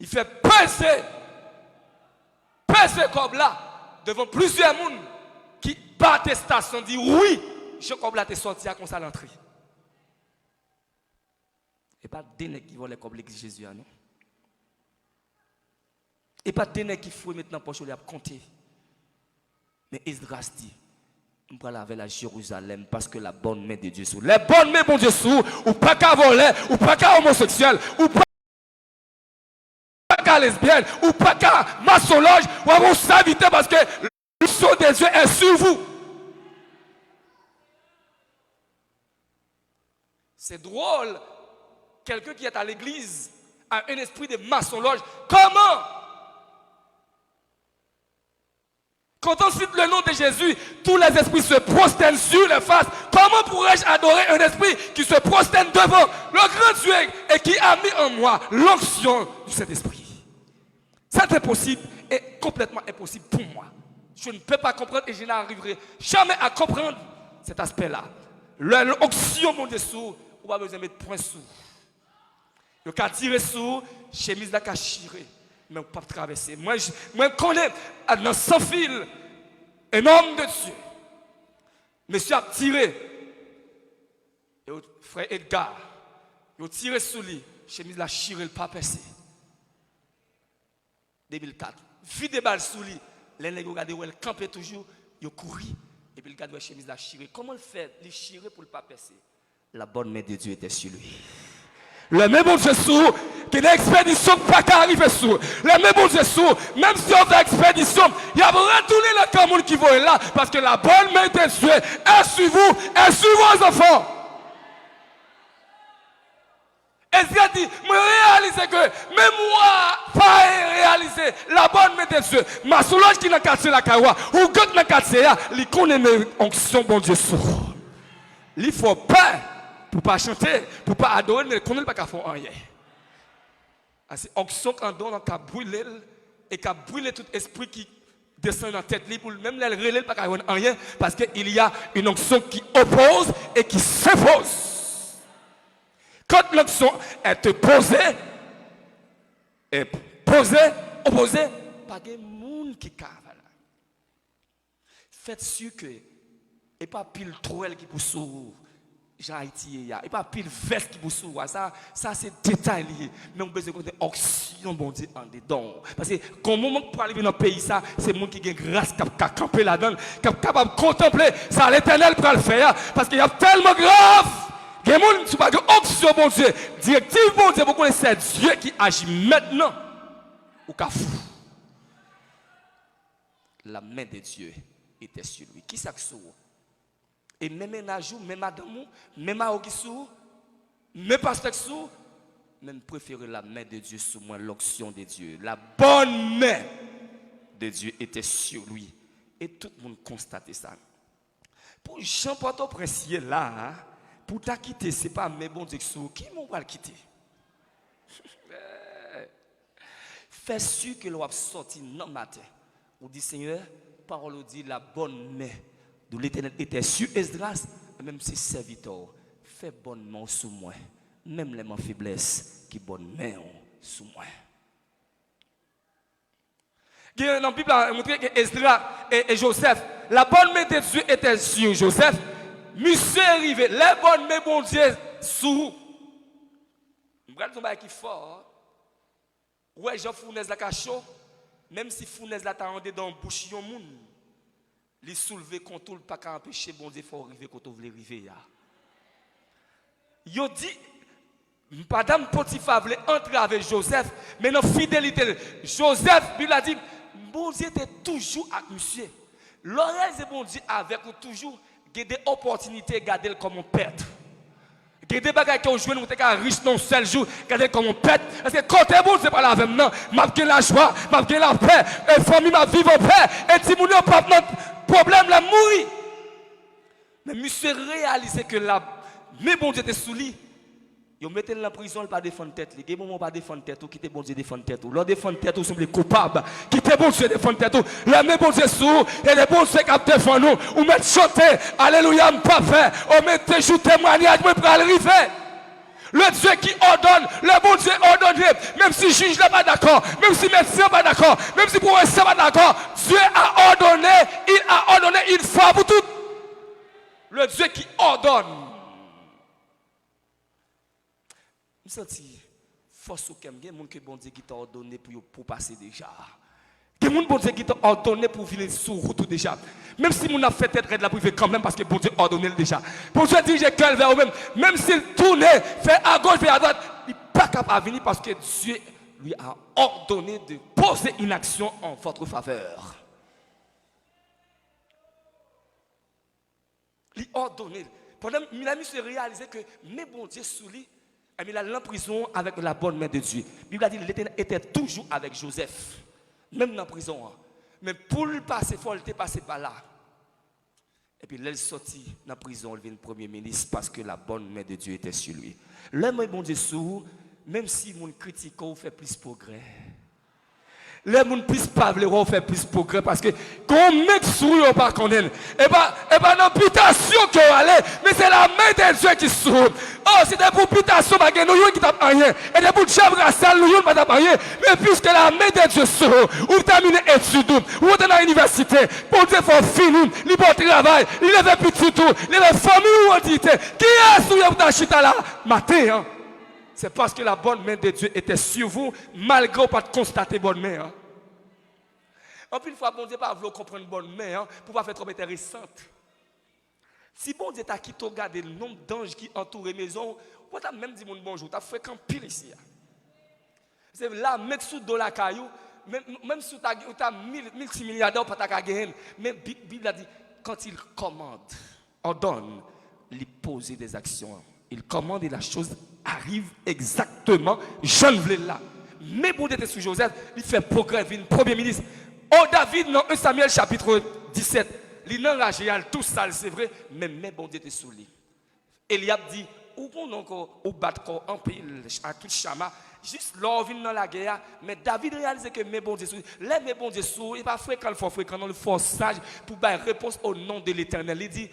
Il fait peser comme là, devant plusieurs personnes qui battent station, dit oui, je comme là, tu es sorti à comme ça l'entrée. Et pas des qui volent comme l'église Jésus, non? Et pas des qui fouillent maintenant pour les compter. Mais Esdras dit, on va aller vers la Jérusalem parce que la bonne main de Dieu sous. Les bonnes mains, bon Dieu sous, ou pas qu'à voler, ou pas qu'à homosexuel, ou pas qu'à lesbienne, ou pas qu'à maçonnage, ou à vos serviteurs parce que le son de Dieu est sur vous. C'est drôle, quelqu'un qui est à l'église a un esprit de maçonnage. Comment? Quand on cite le nom de Jésus, tous les esprits se prosternent sur les faces. Comment pourrais-je adorer un esprit qui se prosterne devant le grand Dieu et qui a mis en moi l'onction de cet esprit? C'est impossible et complètement impossible pour moi. Je ne peux pas comprendre et je n'arriverai jamais à comprendre cet aspect-là. L'onction, mon Dieu, on va besoin de mettre point sous. Le cas tiré sous, chemise la cachirée. Mais on ne peut pas traverser. Moi, je connais dans sans fil un homme de Dieu. Monsieur a tiré. Et frère Edgar, il a tiré sous lui. Chemise la chirée, le pas percé. 2004. Vide des balles sous lui. Les nègres regardent où elle campait toujours. Il a couru. Et puis il regarde la chemise la chirée. Comment il fait? Il chiré pour le pas percer. La bonne main de Dieu était sur lui. Le même bon Dieu sous, qui est une expédition pas qu'à arriver sous. Le même bon Dieu sous, même si on fait expédition, il y a retourné le Cameroun qui va là, parce que la bonne main de Dieu est sur vous, est sur vos enfants. Et il dit, me réaliser que, même moi, pas réaliser la bonne main de Dieu. Ma soulage qui n'a qu'à la kawa, ou que n'a qu'à il connaît mes onctions, bon Dieu sous. Il faut pas. Pour ne pas chanter, pour ne pas adorer, mais qu'on ne pas faire rien. C'est onction quand on a brûlé et qui a brûlé tout esprit qui descend dans la tête libre, même les relais, pas rien, parce qu'il y a une onction qui oppose et qui s'impose. Quand l'onction est posée, opposée, pas de monde qui cave. Faites sûr que, et pas pile troel qui pousse sur Jean Haïti, et pas pile veste qui pousse sur ça c'est détail lié. Mais on besoin de oxygène, bon Dieu, en dedans. Parce que, quand moment pour arriver dans le pays, ça, c'est le monde qui a grâce, qui a campé là-dedans, qui est capable de contempler, ça l'éternel pour le faire. Parce qu'il y a tellement grave. Il y a des gens qui n'ont pas d'oxygène, bon Dieu. Directive, bon Dieu, beaucoup c'est Dieu qui agit maintenant. Ou qu'à fou. La main de Dieu était sur lui. Qui ça qui et même Najou, même Adamou, même Aogisou, même Pasteur Sou, même préférer la main de Dieu sur moi, l'onction de Dieu. La bonne main de Dieu était sur lui. Et tout le monde constatait ça. Pour Jean-Paul Princier là, pour t'a quitté, ce n'est pas mes bons Dieu qui m'ont pas quitté. Fais sûr que l'on va sortir dans le matin. On dit Seigneur, parole dit la bonne main de l'Éternel était sur Esdras, même si serviteur, fais bonne main sous moi, même les mains faiblesse, qui bonne main sous moi. Dans la Bible, on montre que Esdras et Joseph, la bonne main de Dieu était sur Joseph, monsieur arrivé, les bonnes mains, bon Dieu, sous. Regarde ton bail qui fort. Ouais, Jean Fournaise la cacho, même si Fournaise la t'a rendu dans le bouche yon moun. Les soulever contre le pas qu'à empêcher bon Dieu faut arriver quand on veut arriver là. Yo dit madame Potiphar voulait entrer avec Joseph, mais non fidélité. Joseph, Bible a dit bon Dieu était toujours avec monsieur. L'oreille de bon Dieu avec ou toujours des opportunités garder comme un pète. Des bagages qui ont joué nous t'es riche non seul jour, garder comme un pète parce que quand t'es bon c'est pas la même non, m'a gagné la joie, m'a gagné la paix, et famille m'a vivre en paix et si mon pas problème la mourir. Mais monsieur réalisé que la mais bon Dieu était sous lui. Yo mettez dans la prison pas défendre tête, les moment pas défendre tête ou quitter bon Dieu défendre tête ou leur défendre tête ou semble coupable, quitter bon Dieu défendre tête ou la mais bon Dieu sous et les bons Dieu qui défend nous ou mettre chanter alléluia pas fait, ou mettre jour témoignage pour arriver. Le Dieu qui ordonne, le bon Dieu ordonne, même si juge n'est pas d'accord, même si médecin n'est pas d'accord, même si professeur n'est pas d'accord, Dieu a ordonné une fois pour toutes. Le Dieu qui ordonne. Je senti force au kem, il y a des gens que bon Dieu qui t'a ordonné pour passer déjà. Il y a des gens bon Dieu qui t'a ordonné pour venir sur route déjà. Même si mon a fait tête de la privée quand même parce que bon Dieu a ordonné déjà. Bon Dieu dirige cœur vers eux-mêmes, même s'il tourne, fait à gauche, fait à droite, il n'est pas capable de venir parce que Dieu lui a ordonné de poser une action en votre faveur. Il a ordonné. Pendant il a mis se réaliser que mais bon Dieu sous lui, il a en prison avec la bonne main de Dieu. La Bible a dit qu'il était toujours avec Joseph, même dans la prison. Mais pour le passer, il faut le passer par là. Et puis, il est sorti dans la prison, il devient premier ministre parce que la bonne main de Dieu était sur lui. L'homme est bon Dieu sous, même si mon critique, on fait plus progrès. Les gens plus pas vouloir faire plus de progrès parce que quand on met sur pas connaît et ben l'amputation qui aller mais c'est la main de Dieu qui sourit. Oh c'est des amputation pas nous qui t'a rien et des bouts chambre à salle nous pas rien mais puisque la main de Dieu sourit ou terminer études ou dans l'université pour Dieu faut finir li bon travail il avait petit tout il avait famille ou entité qui est sur ta chita là matin hein. C'est parce que la bonne main de Dieu était sur vous, malgré pas de constater bonne main. Hein. En plus, une fois, bon Dieu pas voulu comprendre bonne main hein, pour pas faire trop intéressante. Si bon Dieu t'a quitté regarder le nombre d'anges qui entourent la maison, vous t'as même dit mon bonjour, t'as fait qu'un pile ici. C'est là, mettre sous dans la caillou, même si tu as 1000 milliardaires, pas ta gagner. Mais la Bible a dit, quand il commande, ordonne, il pose des actions. Il commande et la chose arrive exactement, je ne voulais là. Mais bon Dieu était sous Joseph, il fait progrès, il premier ministre. Oh David, dans 1 Samuel chapitre 17, il n'a enragé, tout ça, c'est vrai, mais bon Dieu était sous lui. Eliab dit, où on encore, au bat en pile, à tout chama, juste l'or vient dans la guerre, mais David réalise que mes bon Dieu, les mes bon Dieu, il pas fréquent, dans le fort sage pour faire réponse au nom de l'Éternel. Il dit,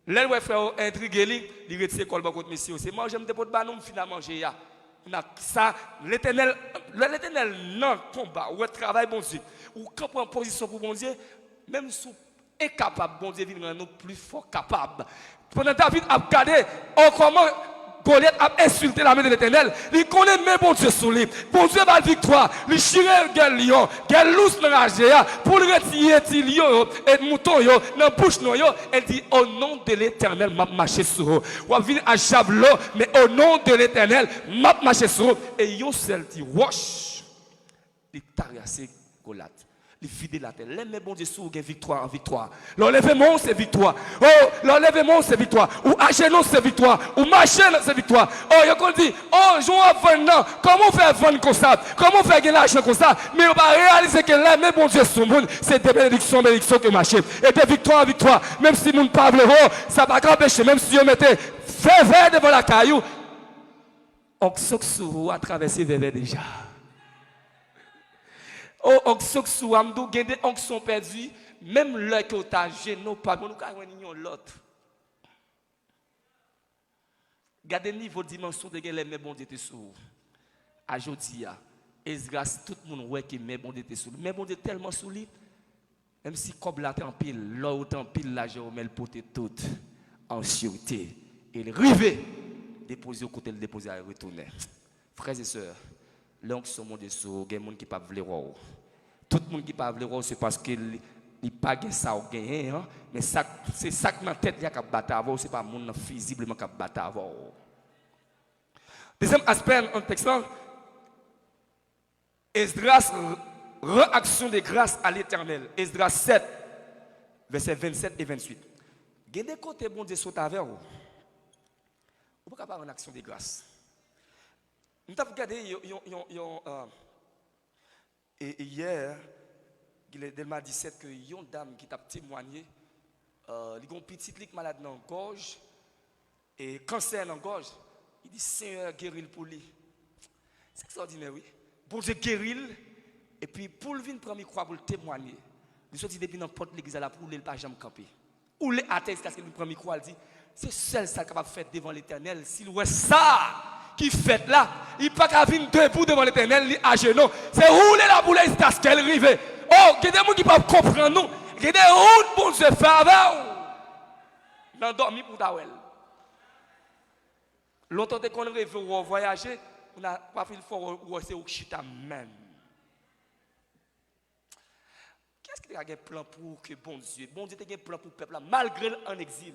les frères intrigués, il retire quoi contre monsieur. C'est moi j'aime te pour banon finalement manger ça l'Éternel non combat ou travail bon Dieu ou quand prend position pour bon Dieu même sous incapable bon Dieu vient nous plus fort capable. Pendant David a regardé comment Goliath a insulté la main de l'Éternel. Il connaît même bon Dieu sous lui. Bon Dieu va victoire. Il chire quel lion, quel lousse dans la géa pour le retirer petit lion et mouton yo dans bouche no yo. Elle dit au nom de l'Éternel m'a marché sur eux. Ou vient à javelot mais au nom de l'Éternel m'a marché sur eux. Et yo seul dit roche. Il tarassé Goliath. Il vide la terre. Les bon Dieu sous victoire en victoire. L'enlèvement c'est victoire. Oh, l'enlèvement c'est victoire. Ou acheter c'est victoire. Ou marcher c'est victoire. Oh, il dit, oh, jouons à vendre. Comment faire vendre comme ça? Comment faire gagner l'argent comme ça? Mais on va réaliser que les bon Dieu sous monde, c'est des bénédictions que marcher. Et de victoire en victoire. Même si mon parle haut, ça va pas empêcher. Même si on mettait feu vert devant la caillou. On s'oxou à traverser vers déjà. Oh, onction sous amdou, gen des onction perdu, même là que ta gêné pas, nous ka l'autre. Gardez niveau dimension de les mais bon Dieu te sous. A jodia, Esdras tout le monde ouais que mais bon Dieu te sous. Mais bon Dieu tellement sous lui, même si comme la en pile, là où en pile la Jérôme porte tout en sûreté. Il rivé déposer au côté le déposer à retourner. Frères et sœurs, l'onction mon Dieu sous, il y a des gens qui pas vouloir voir. Tout le monde qui pas vouloir voir c'est parce qu'il il pas gain ça ou gagner hein, mais ça c'est ça que dans tête il y a qui battre avant, c'est pas monde visiblement qui battre avant. Deuxième aspect en texte Esdras réaction de grâce à l'Éternel. Esdras 7 versets 27 et 28. Il y a des côtés bon Dieu saute avec vous. Vous pouvez pas en action de grâce. Nous avons regardé hier, Delma 17, que une dame qui t'a témoigné, il y a une petite malade dans la gorge, et cancer dans la gorge. Il dit Seigneur, guéris pour lui. C'est extraordinaire, oui. Bon Dieu, guéris. Et puis, pour le venir prendre le croix pour le témoigner, il sortit depuis dans la porte de l'église pour ne pas jamais camper. Ou les athées, parce qu'il prend le croix, il dit c'est seul ça capable de faire devant l'Éternel. S'il voit ça, qui fait là, il n'y a pas qu'à venir debout devant l'Éternel, il à genoux. C'est rouler la boule, c'est ce qu'elle arrive. Oh, il y a des gens qui ne peuvent comprendre nous. Il y a des routes pour se faire avec. Dans dormir pour ta. Longtemps qu'on rêve de voyager, on n'a pas fait le fort où c'est au chita même. Qu'est-ce qu'il y a un plan pour que bon Dieu a un plan pour le peuple malgré en exil.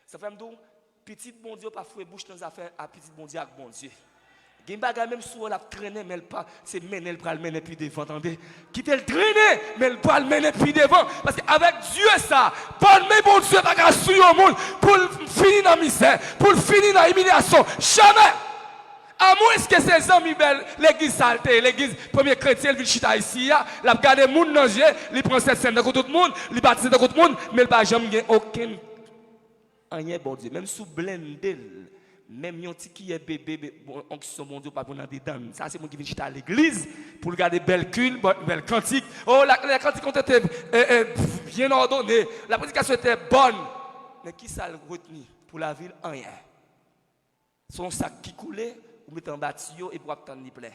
Ça fait me dire petit bon Dieu pas fouet bouche dans les affaires à petit bon Dieu avec bon Dieu. Gen bagay même sou la traîner mais pas c'est mener le bras mener puis devant attendez. Quitter le traîner mais le bras mener puis devant parce qu'avec Dieu ça pas mais bon Dieu pas qu'à souiller au monde pour finir dans misère, pour finir dans humiliation, jamais. À moins que ces amis belles l'église salté, l'église premier chrétien il vient chita ici la regarder monde dans yeux, il prend cette scène de tout le monde, il baptise de tout le monde mais il pas jamais gain aucun rien bon Dieu même sous blendé même yon ti qui est bébé onction mon Dieu pas pour dans dedans ça c'est moi qui viens à l'église pour regarder belle cul belle cantique oh la cantique ont été bien ordonnée la prédication était bonne mais qui ça le retenu pour la ville rien son sac qui coulait ou mettre en bâtiment et pour attendre ni plein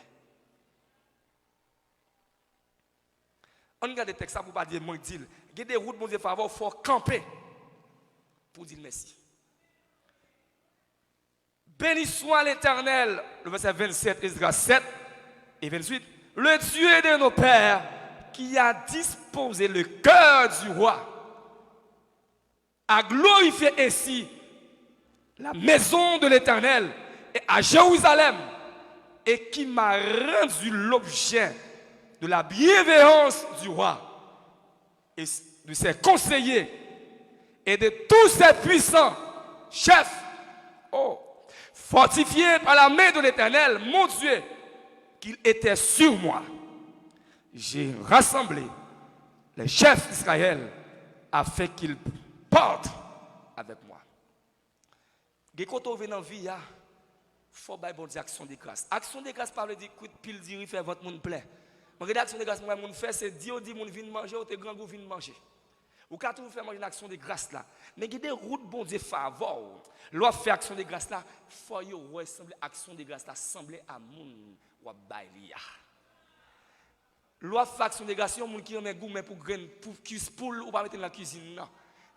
on regarde le texte ça pour pas dire moi dire il y a des routes mon Dieu faveur faut camper pour dire merci. Béni soit l'Éternel, le verset 27, Esdras 7 et 28, le Dieu de nos pères qui a disposé le cœur du roi a glorifié ainsi la maison de l'Éternel et à Jérusalem et qui m'a rendu l'objet de la bienveillance du roi et de ses conseillers et de tous ses puissants chefs, fortifiés par la main de l'Éternel, mon Dieu, qu'il était sur moi. J'ai rassemblé les chefs d'Israël afin qu'ils portent avec moi. Quand on vient dans la vie, faut bailler bon Dieu action de grâce. Action de grâce parle dit pile dire faire votre monde plaît. Mon action de grâce moi mon fait c'est dire dit monde vient manger ou te grand goût vient manger. Ou quand vous faire manger une action de grâce là, mais il y a des routes bon Dieu favor. L'on fait action de grâce là, faut yo ressembler action de grâce là sembler à moun ou bailler. L'on fait action de grâce yon moun qui yon goût mais pour grain pour cuire poule ou pas mettre dans la cuisine non.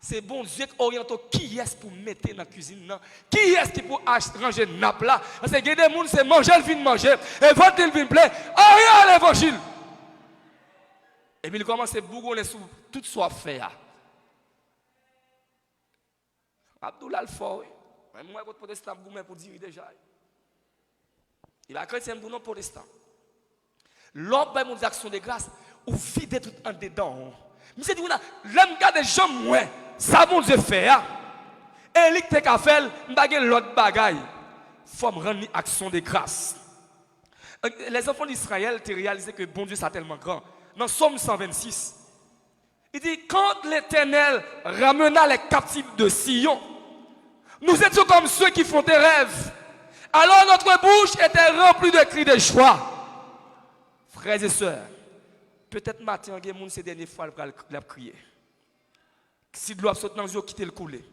C'est bon Dieu qui oriente qui est pour mettre dans la cuisine non. Qui est qui pour ranger nappe là parce que il y a des moun c'est manger le vin manger et votre il vin plaît rien l'évangile. Et puis il commence à bougonner sous toute soif fait. Abdoul Alfort, moi je protestant pour dire déjà. Il va chrétien pour non protestant. L'homme ben mon action de grâce ou vide tout en dedans. Mais c'est dit l'homme garde des gens moins ça mon Dieu fait. Et lui te ka fait m'bagay l'autre bagaille. Faut me rendre action de grâce. Les enfants d'Israël ont réalisé que bon Dieu c'est tellement grand. Dans Somme 126, il dit quand l'Éternel ramena les captifs de Sion, nous étions comme ceux qui font des rêves. Alors notre bouche était remplie de cris de joie. Frères et sœurs, peut-être matin, il y a des gens ces dernières fois qui ont crié. Si de l'eau saute dans les yeux, quitter le couler.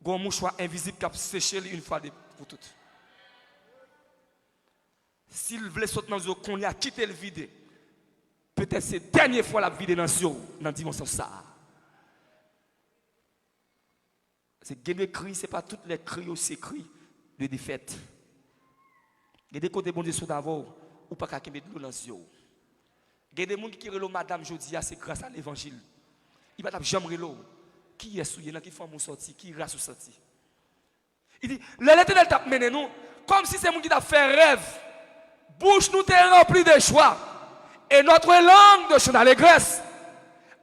Il y a un mouchoir invisible qui a séché une fois pour toutes. S'il voulait sauter dans les yeux, qu'on y a quitté le vide. Peut-être c'est la dernière fois la vie dans ce dans la dimension ça. C'est que les cris, ce n'est pas tous les cris aussi cris de défaite. Il y a des côtés bon Dieu sont d'abord ou pas qu'à mettre de l'eau dans les yeux. Il y a des gens qui relèvent madame Jodia, c'est grâce à l'évangile. Il va jamais l'eau. Qui est souillé, qui fait mon sorti, qui race sorti. Il dit, l'Éternel t'a mené nous comme si c'est mon qui t'a fait rêve. Bouche nous t'est remplie de joie. Et notre langue de chant d'allégresse.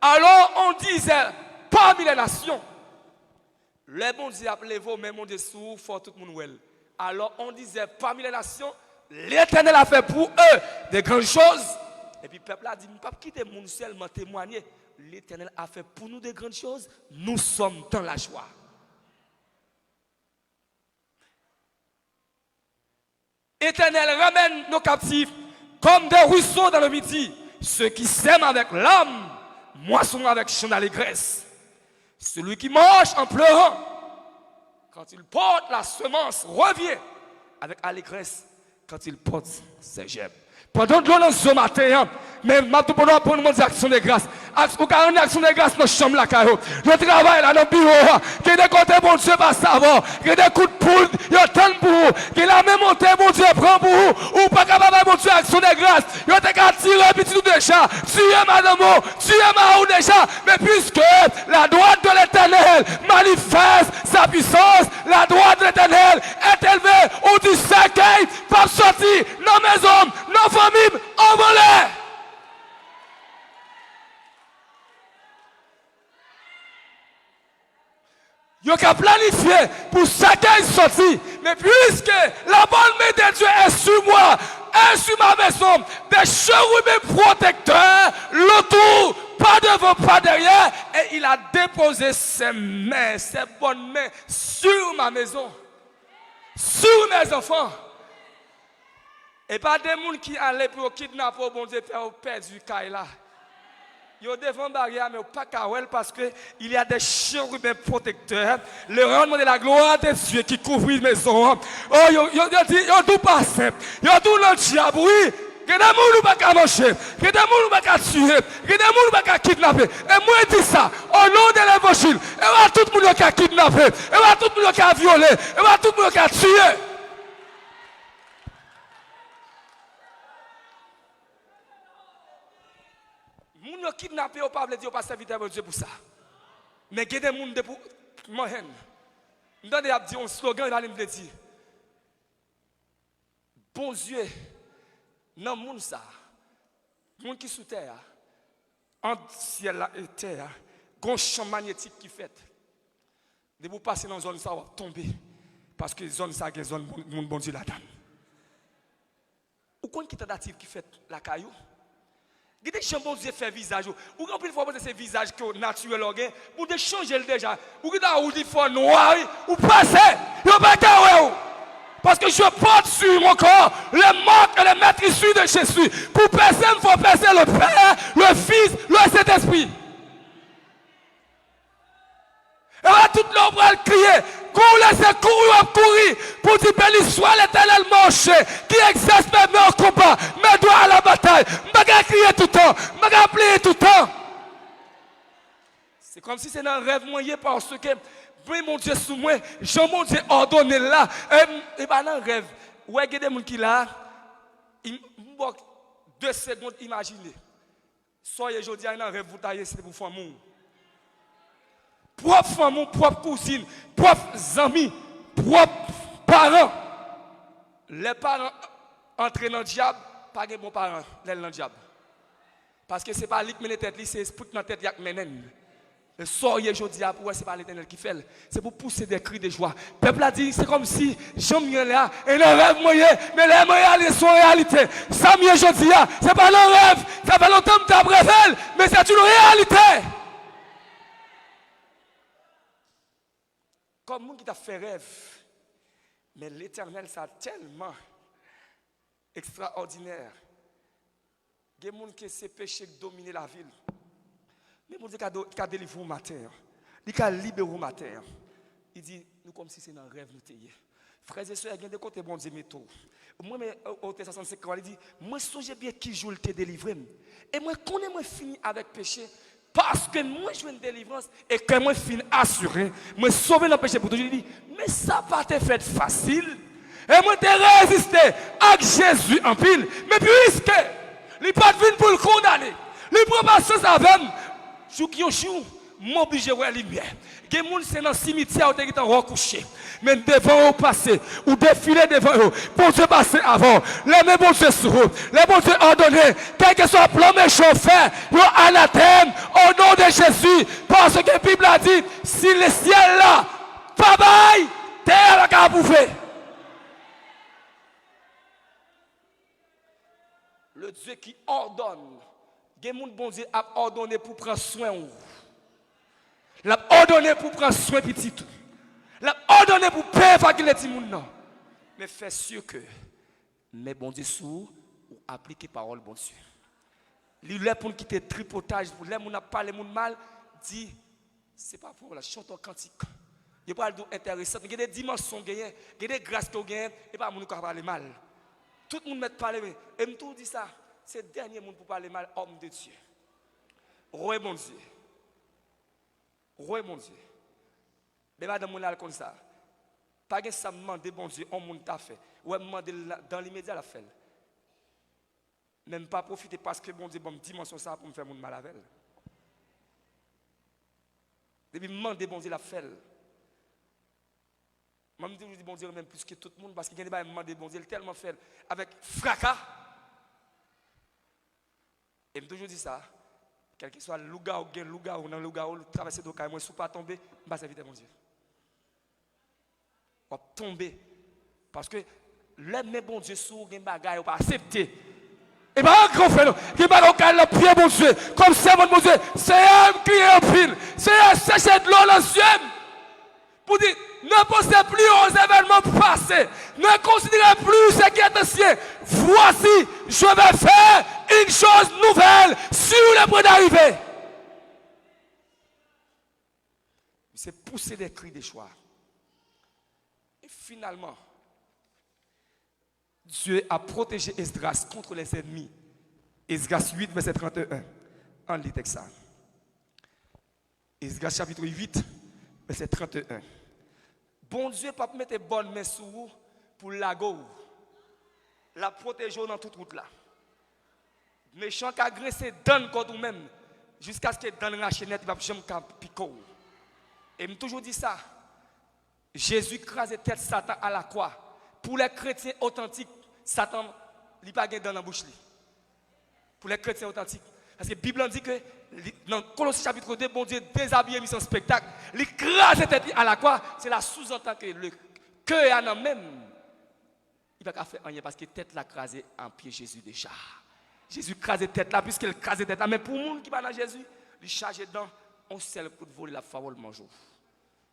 Alors on disait parmi les nations, les bons dieux appelaient vous, mais mon Dieu sous, faut tout le monde. Alors on disait parmi les nations, l'Éternel a fait pour eux des grandes choses. Et puis le peuple a dit, ne pas quitter mon seulement témoigner. L'Éternel a fait pour nous des grandes choses. Nous sommes dans la joie. Éternel ramène nos captifs comme des ruisseaux dans le midi. Ceux qui sèment avec l'âme, moissonnent avec chant d'allégresse. Celui qui mange en pleurant, quand il porte la semence, revient avec allégresse quand il porte ses gemmes. Pendant que l'on ce matin, mais maintenant pour nous des actions de grâce. Ou quand on a action de grâce dans la chambre là, le travail là dans le bureau, qui est des côtés bon Dieu pas savoir, qui est des coups de poule, il y a tant pour vous, qui est la même montée bon Dieu prend pour vous, ou pas capable bon Dieu action de grâce, il y a des qu'à tirer petit tout déjà, tu es madame, tu es ma ou déjà, mais puisque la droite de l'Éternel manifeste sa puissance, la droite de l'Éternel est élevée, ou du cercueil, pas sorti, nos maisons, nos familles, envolées. Vous avez planifié pour chacun sortir. Mais puisque la bonne main de Dieu est sur moi, est sur ma maison, des chérubins protecteurs, l'autour, pas devant, pas derrière, et il a déposé ses mains, ses bonnes mains sur ma maison, sur mes enfants. Et pas des gens qui allaient pour kidnapper, bon Dieu, faire perdre du caille là. Yo devant barrière mais pas kawel parce que il y a des chérubins protecteurs, le rendement de la gloire de Dieu qui couvre mes maisons. Oh yo tout passe. Yo tout le diable oui. Que des gens pas qu'à manger, que des gens pas qu'à tuer, que des gens pas qu'à kidnapper. Et moi dis ça au nom de l'évangile. Et va tout le monde qui a kidnappé, et va tout le monde qui a violé, et va tout le monde qui a tué. Moun yo kidnappé ou pas veut dire pas serviteur de Dieu pour ça. Mais il y a des gens pour moi haine. M'donne a dit un slogan il va me dire. Bon Dieu nan moun ça. Moun qui sous terre entre ciel et terre, gon champ magnétique qui fait. De vous passer dans zone ça va tomber parce que zone ça est zone moun bon Dieu là-dedans. Ou kon qui tentative qui fait la caillou. Vous avez changé bon Dieu fait visage. Ou quand une fois que c'est visage que naturel organ, vous devez changer déjà. Ou quand vous dites faut noir, ou passer, vous pas carré. Parce que je porte sur mon corps les marques et les maîtres issus de Jésus. Pour percer, il faut percer le Père, le Fils, le Saint-Esprit. Et là, tout le monde va crier. Qu'on laisse courir pour dire béni soit l'Éternel marché qui exerce mes mains en combat, mes doigts à la bataille. Je vais crier tout le temps, je vais plier tout le temps. C'est comme si c'est un rêve moyen parce que oui, mon Dieu sous moi, Jean mon Dieu ordonné là. Et pas dans un rêve. Ouais, il y a des gens qui là, il 2 secondes imaginer. Soyez aujourd'hui dans un rêve, vous taillez, c'est pour faire mon. Propre femme, propre cousine, propre amis, propre parents. Les parents entrent dans le diable, pas de bons parents, dans le diable. Parce que ce n'est pas lui qui mène la tête, c'est l'esprit dans la tête qui mène. Le soyez aujourd'hui, pour ce n'est pas l'Éternel qui fait. C'est pour pousser des cris de joie. Le peuple a dit, c'est comme si j'aime bien là, et le rêve moyen, mais les moyens sont réalité. Ça mieux aujourd'hui, ce n'est pas le rêve, ça fait longtemps que tu as révélé, mais c'est une réalité. Comme monde qui t'a fait rêve, mais l'Éternel, ça tellement extraordinaire. Il y a des gens qui ont péché de dominer la ville. Mais mon Dieu qui a délivré au matin, il a libéré au matin. Il dit, nous comme si c'est un rêve, nous t'ayons. Frères et sœurs, il y a des côtés bon Dieu métaux. Moi, au T 65, il dit, moi, songe bien qui joue le te délivré. Et moi, quand moi fini avec péché, parce que moi, je veux une délivrance et que moi, je finis assuré, moi, sauver le péché pour toujours. Il dit, mais ça n'a pas été fait facile. Et moi, j'ai résisté avec Jésus en pile. Mais puisque, il n'est pas venu pour le condamner, il prend pas ça avec moi. Jour qui est jour, m'oblige à voir la lumière. Il y a des gens qui sont dans le cimetière qui sont recouchés. Mais devant eux passer, ou défiler devant eux, pour Dieu passer avant. Les mêmes bons Dieu sur eux, les bons Dieu ordonnés, quel que soit le plan méchant fait, ils anathème au nom de Jésus. Parce que la Bible a dit, si le ciel là, pas bail, terre va bouffer. Le Dieu qui ordonne. Il y a des gens bon Dieu a ordonné pour prendre soin de vous. Il a ordonné pour prendre soin de petit tout. Il a ordonné pour faire les petits gens. Mais fais sûr que mes bon Dieu sous ou appliquer parole bon Dieu. Il est pour quitter tripotage, pour les gens qui parlent mal, dit c'est pas pour la chanson cantique. Il n'y a pas d'intéressant. Il y a des dimensions gagnées, il y a des grâces qui gagnées, et pas les gens qui parlent mal. Tout le monde met parler. Et me tout dit ça. C'est le dernier monde pour parler mal, homme de Dieu. Roi mon Dieu. Roi mon Dieu. Mais madame, on a comme ça. Pas que ça me demande, bon Dieu, on monde t'a fait. Ou elle me demande dans l'immédiat la fait. Même pas profiter parce que bon Dieu, bon dimension ça pour me faire mon mal avec elle. Depuis me demander bon Dieu la fait. Je me dis bon Dieu même plus que tout le monde parce qu'il y a des gens qui me demandent bon Dieu tellement fait avec fracas. Et je toujours dit ça, quel que soit le louga ou dans le louga ou traverser de moi, si pas tomber, je vais servir mon Dieu. On va tomber. Parce que les bon Dieu sous les bagailles, on va accepter. Et bien, un grand frère, qui va le pied, mon Dieu, comme c'est mon Dieu, c'est un qui est en pile, c'est un chercher de l'eau dans le ciel. Pour dire, ne pensez plus aux événements passés, ne considérez plus ce qui est ancien. Voici, je vais faire une chose nouvelle sur le point d'arriver. C'est pousser des cris de joie. Et finalement, Dieu a protégé Esdras contre les ennemis. Esdras 8, verset 31. En lit ça. Esdras chapitre 8, verset 31. Bon Dieu, pas mettre bonne main sur vous pour la go. La protéger dans toute route là. Méchant qui agresse donne contre vous-même jusqu'à ce que dans la chaînette, il va jamais piquer. Et je toujours dit ça. Jésus crase tête Satan à la croix. Pour les chrétiens authentiques, Satan n'a pas dans la bouche. Pour les chrétiens authentiques. Parce que la Bible dit que dans Colossiens chapitre 2, bon Dieu déshabillé mis en spectacle. Il crase tête à la croix. C'est la sous-entend que le cœur en même. Il ne va pas faire rien parce que tête l'a crasé en pied Jésus déjà. Jésus crase tête là puisqu'il crase tête là. Mais pour les gens qui va dans Jésus, il charge dedans. On sait pour voler la parole manger.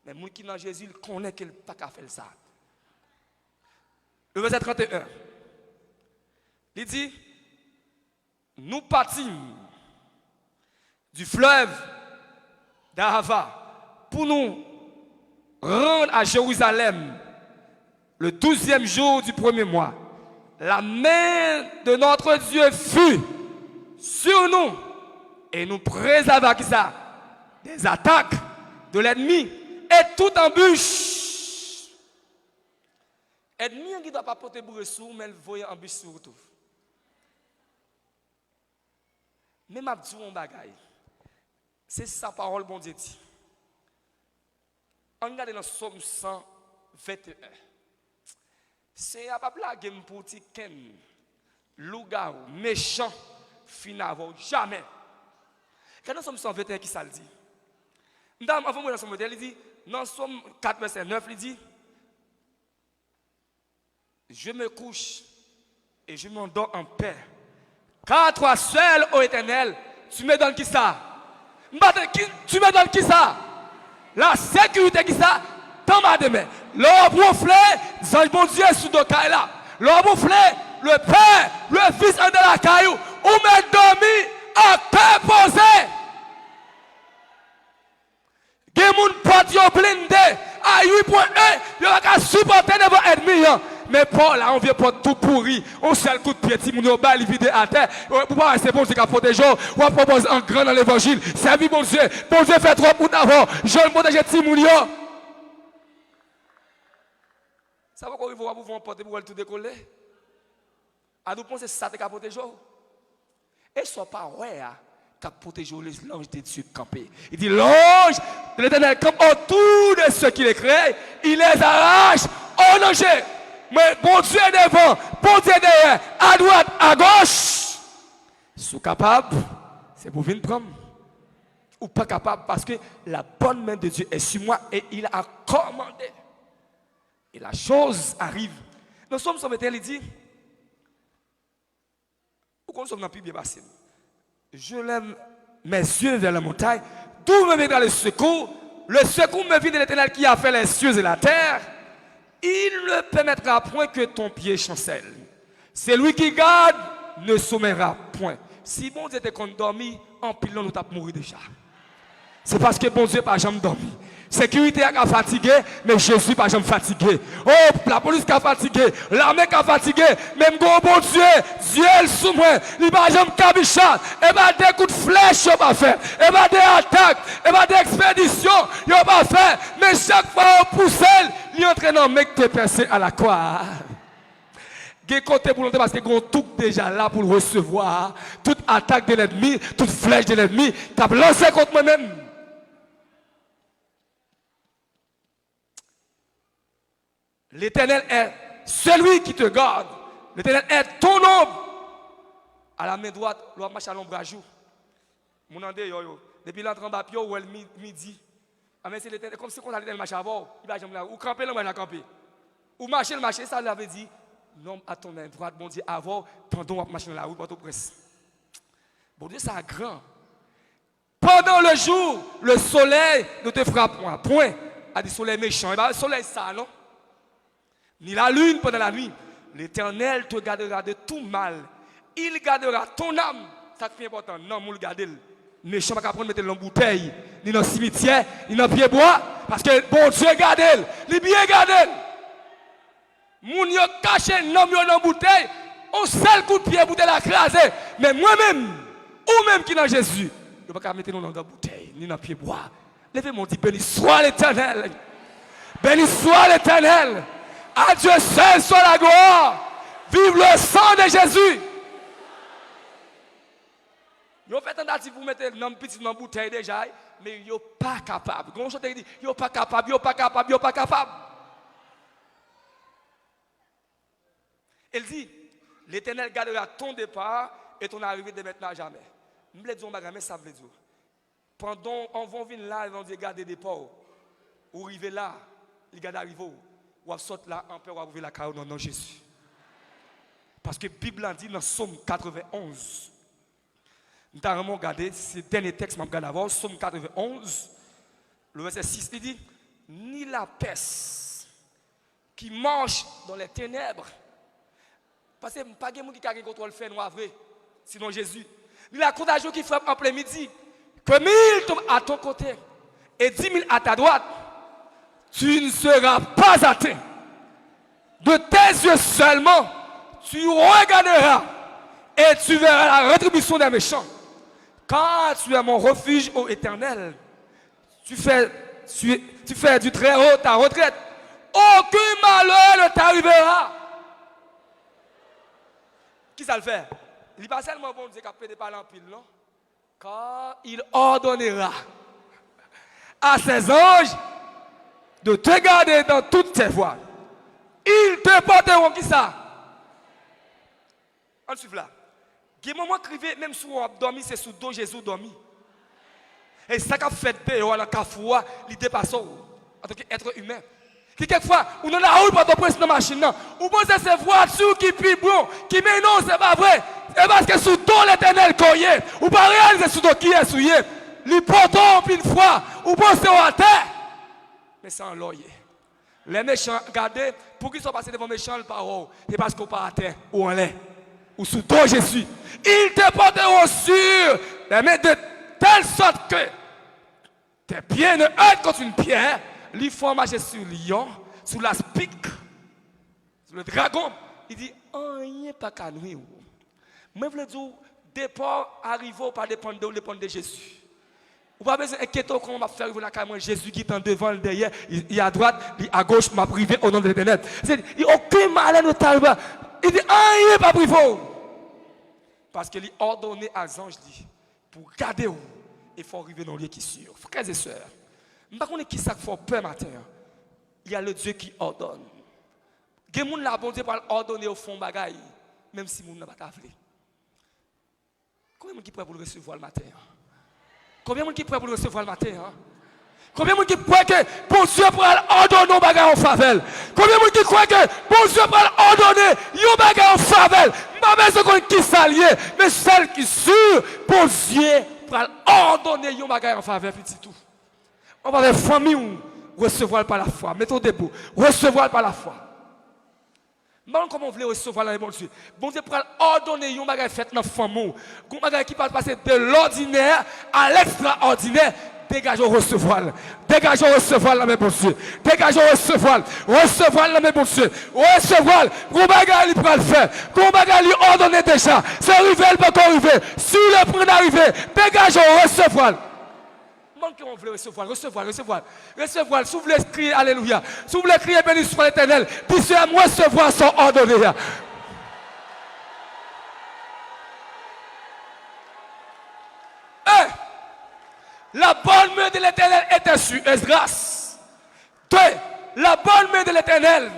Mais les gens qui dans Jésus, ils connaissent qu'il n'a pas qu'à faire ça. le verset 31. Il dit, nous partîmes du fleuve d'Ahava pour nous rendre à Jérusalem le 12e jour du premier mois. La main de notre Dieu fut sur nous et nous préserva qui ça des attaques de l'ennemi et toute embûche. Ennemi qui ne doit pas porter bourreau, mais il voyait embûche sur tout. Mais ma dit un bagaille. C'est sa parole, bon Dieu dit. On regarde dans Somme 121. C'est à pas blague pour ti ken. Loup-garou, méchant, finavo, jamais. Quand dans Somme 121, qui ça le dit? Madame, avant moi dans son modèle, il dit, dans Somme 4, verset 9, il dit, je me couche et je m'endors en paix. Car toi seul, ô Éternel, tu me donnes qui ça? Tu me donnes qui ça? La sécurité qui ça? Dans ma demain. L'homme ronflé, ange bon Dieu sous le caille là. L'homme ronflé, le Père, le Fils en de la caillou, ou me dormi à paix posé. Gen moun pot yo blindé à 8.1, yo va supporter devant ennemi. Mais Paul, là, on vient pour tout pourri. On seul coup de pied, si on va vide à terre. Pour pas c'est bon Dieu qui a protégé. On propose un grand dans l'évangile. Servi bon Dieu. Bon Dieu fait trop pour d'avant. Je le protège Timounio. Ça va qu'on va vous emporter pour tout décoller. À nous penser ça qui a protégé. Et ce n'est pas ouais qui a protégé l'ange de Dieu campé. Il dit l'ange de l'Éternel campe autour de ceux qui les créent. Il les arrache au danger. Mais bon Dieu est devant, bon Dieu est derrière, à droite, à gauche. Si capable, c'est pour venir prendre. Ou pas capable, parce que la bonne main de Dieu est sur moi et il a commandé. Et la chose arrive. Nous sommes sur le terrain, il dit, pourquoi nous sommes dans le bien passé? Je lève mes yeux vers la montagne, d'où me viendra le secours. Le secours me vient de l'Éternel qui a fait les cieux et la terre. Il ne permettra point que ton pied chancelle. Celui qui garde ne sommera point. Si bon Dieu était qu'on dormi, en pilant nous t'as mourir déjà. C'est parce que bon Dieu pas jamais dormi. Sécurité a fatigué, mais Jésus pas jamais fatigué. Oh, la police a fatigué, l'armée a fatigué, même bon Dieu, Dieu est sous moi, il pas jamais cabichat, et pas des coups de flèche, il pas fait, et pas des attaques, et pas des expéditions, il pas fait, mais chaque fois on pousse, il entraîne un mec qui est percé à la croix. Gen côté pour l'entendre parce que gon tout déjà là pour le recevoir, toute attaque de l'ennemi, toute flèche de l'ennemi, t'as lancé contre moi-même. L'Éternel est celui qui te garde. L'Éternel est ton ombre. À la main droite, l'on marche à l'ombrage. Mon ande yo. Depuis l'entrée en bas, ou elle midi. Mais c'est l'Éternel, comme si on allait marcher avant, il va jamais là. Ou camper, là, il camper. Ou marcher, ça l'avait dit. Non, à ton main droite, bon Dieu, avant, pendant qu'on marche dans la route, pour tout presse. Bon Dieu, c'est grand. Pendant le jour, le soleil ne te frappe point. Point. A dit soleil méchant. Et bien, le soleil, ça, non? Ni la lune pendant la nuit. L'Éternel te gardera de tout mal. Il gardera ton âme. Ça qui est important. Non, nous le garder. Méchant pas prendre mettre dans la bouteille, ni dans le cimetière, ni dans le pied bois. Parce que bon Dieu garde. Il bien garde. Moun yo caché nom yo dans bouteille, on seul coup de pied bouteille la craser. Mais moi-même, ou même qui dans Jésus, je ne peux pas mettre nous dans la bouteille, ni dans pied bois. Levez-moi, dit béni soit l'Éternel. Béni soit l'Éternel. À Dieu seul soit la gloire. Vive le sang de Jésus. Yo fait tentative pour mettre dans petit dans bouteille déjà, mais yo pas capable. Comment je te dis, yo pas capable, yo pas capable, yo pas capable. Elle dit, l'Éternel gardera ton départ et ton arrivée de maintenant à jamais. Je vais dire, mais ça veut dire. Pendant on va venir là, ils vont dire garder des ports. Ou arriver là, ils gardent arriver. Ou sortir là, en paix, ou arriver la carrière dans nom Jésus. Parce que la Bible a dit dans Somme 91. Nous avons regardé, c'est le dernier texte que je regarde avant, Somme 91, le verset 6, il dit, ni la peste qui marche dans les ténèbres, Parce que pas de monde qui a un contrôle fait noir vrai. Sinon Jésus. La contagion qui frappe en plein midi. Que 1000 tombent à ton côté et 10 000 à ta droite. Tu ne seras pas atteint. De tes yeux seulement, tu regarderas et tu verras la rétribution des méchants. Car tu es mon refuge, ô Éternel. Tu fais du très haut ta retraite. Aucun malheur ne t'arrivera. Qui ça le fait? Il n'est pas seulement bon Dieu qui a fait des parler en pile, non? Car il ordonnera à ses anges de te garder dans toutes tes voies. Ils te porteront qui ça? On suit là. Il y a un moment crivé, même si on a dormi, c'est sous dos Jésus dormi. Et ça qu'a fait dehors, la cafoua, il dépasse en tant qu'être humain. Quelquefois, on en a où pas de presse dans la machine. Ou pensez que c'est voiture qui pille bon, qui met non, c'est pas vrai. C'est parce que sous dos l'éternel qu'on y est. Ou pas réaliser sous dos qui est souillé. Les portons une fois, ou pensez à terre. Mais c'est un loyer. Les méchants, regardez, pour qu'ils soient passés devant les méchants, le parole, c'est parce qu'on pas à terre, ou en l'air, ou sous dos Jésus. Ils te porteront sur les mains de telle sorte que tes pieds ne heurtent contre une pierre. Ils font marcher sur le lion, sur la spique, sur le dragon. Il dit, rien pas qu'à nous. Moi, je veux dire, départ, arrivons, pas dépendre de Jésus. Vous n'avez pas besoin d'inquiéter comment on va faire la caméra. Jésus qui est en devant, le derrière, il est à droite, il est à gauche, m'a privé au nom de l'éternel. Il n'y a aucun malin ne t'arrive. Il dit, rien pas privé. Parce qu'il est ordonné à les anges pour garder où il faut arriver dans le lieu qui est sûr. Frères et sœurs, je ne sais pas qui ça fait peur matin. Il y a le Dieu qui ordonne. Il y a des gens qui ont ordonné au fond bagaille, même si les gens n'ont pas tafflé. Combien de gens qui sont prêts pour le recevoir le matin? Combien de gens qui sont prêts pour le recevoir le matin? Combien de gens qui croient que bon Dieu pourra ordonner un bagage en faveur? Combien de gens qui croient que bon Dieu pourra ordonner un bagage en faveur? Je ne sais pas qui s'allie, mais celle qui est sûre, bon Dieu pourra ordonner un bagage en faveur, petit tout. On va faire famille recevoir par la foi. Mettons debout. Recevoir par la foi. Même comment on veut recevoir la bon Dieu. Bon Dieu pourra ordonner un bagage fait dans la famille. Un bagage qui va passer de l'ordinaire à l'extraordinaire. Dégageons recevoir. Dégageons recevoir la même bon Dieu. Dégageons recevoir. Recevoir la même bon Dieu. Recevoir. Qu'on bagage il pourra le faire. Qu'on bagage il ordonné déjà. C'est arrivé, il peut pas arriver. Si le point d'arriver, dégageons recevoir. On veut recevoir. Si vous voulez crier Alléluia, si vous voulez crier béni soit l'Éternel, puis c'est à moi recevoir son ordonné. La bonne main de l'Éternel était sur Esdras. 2. La bonne main de l'Éternel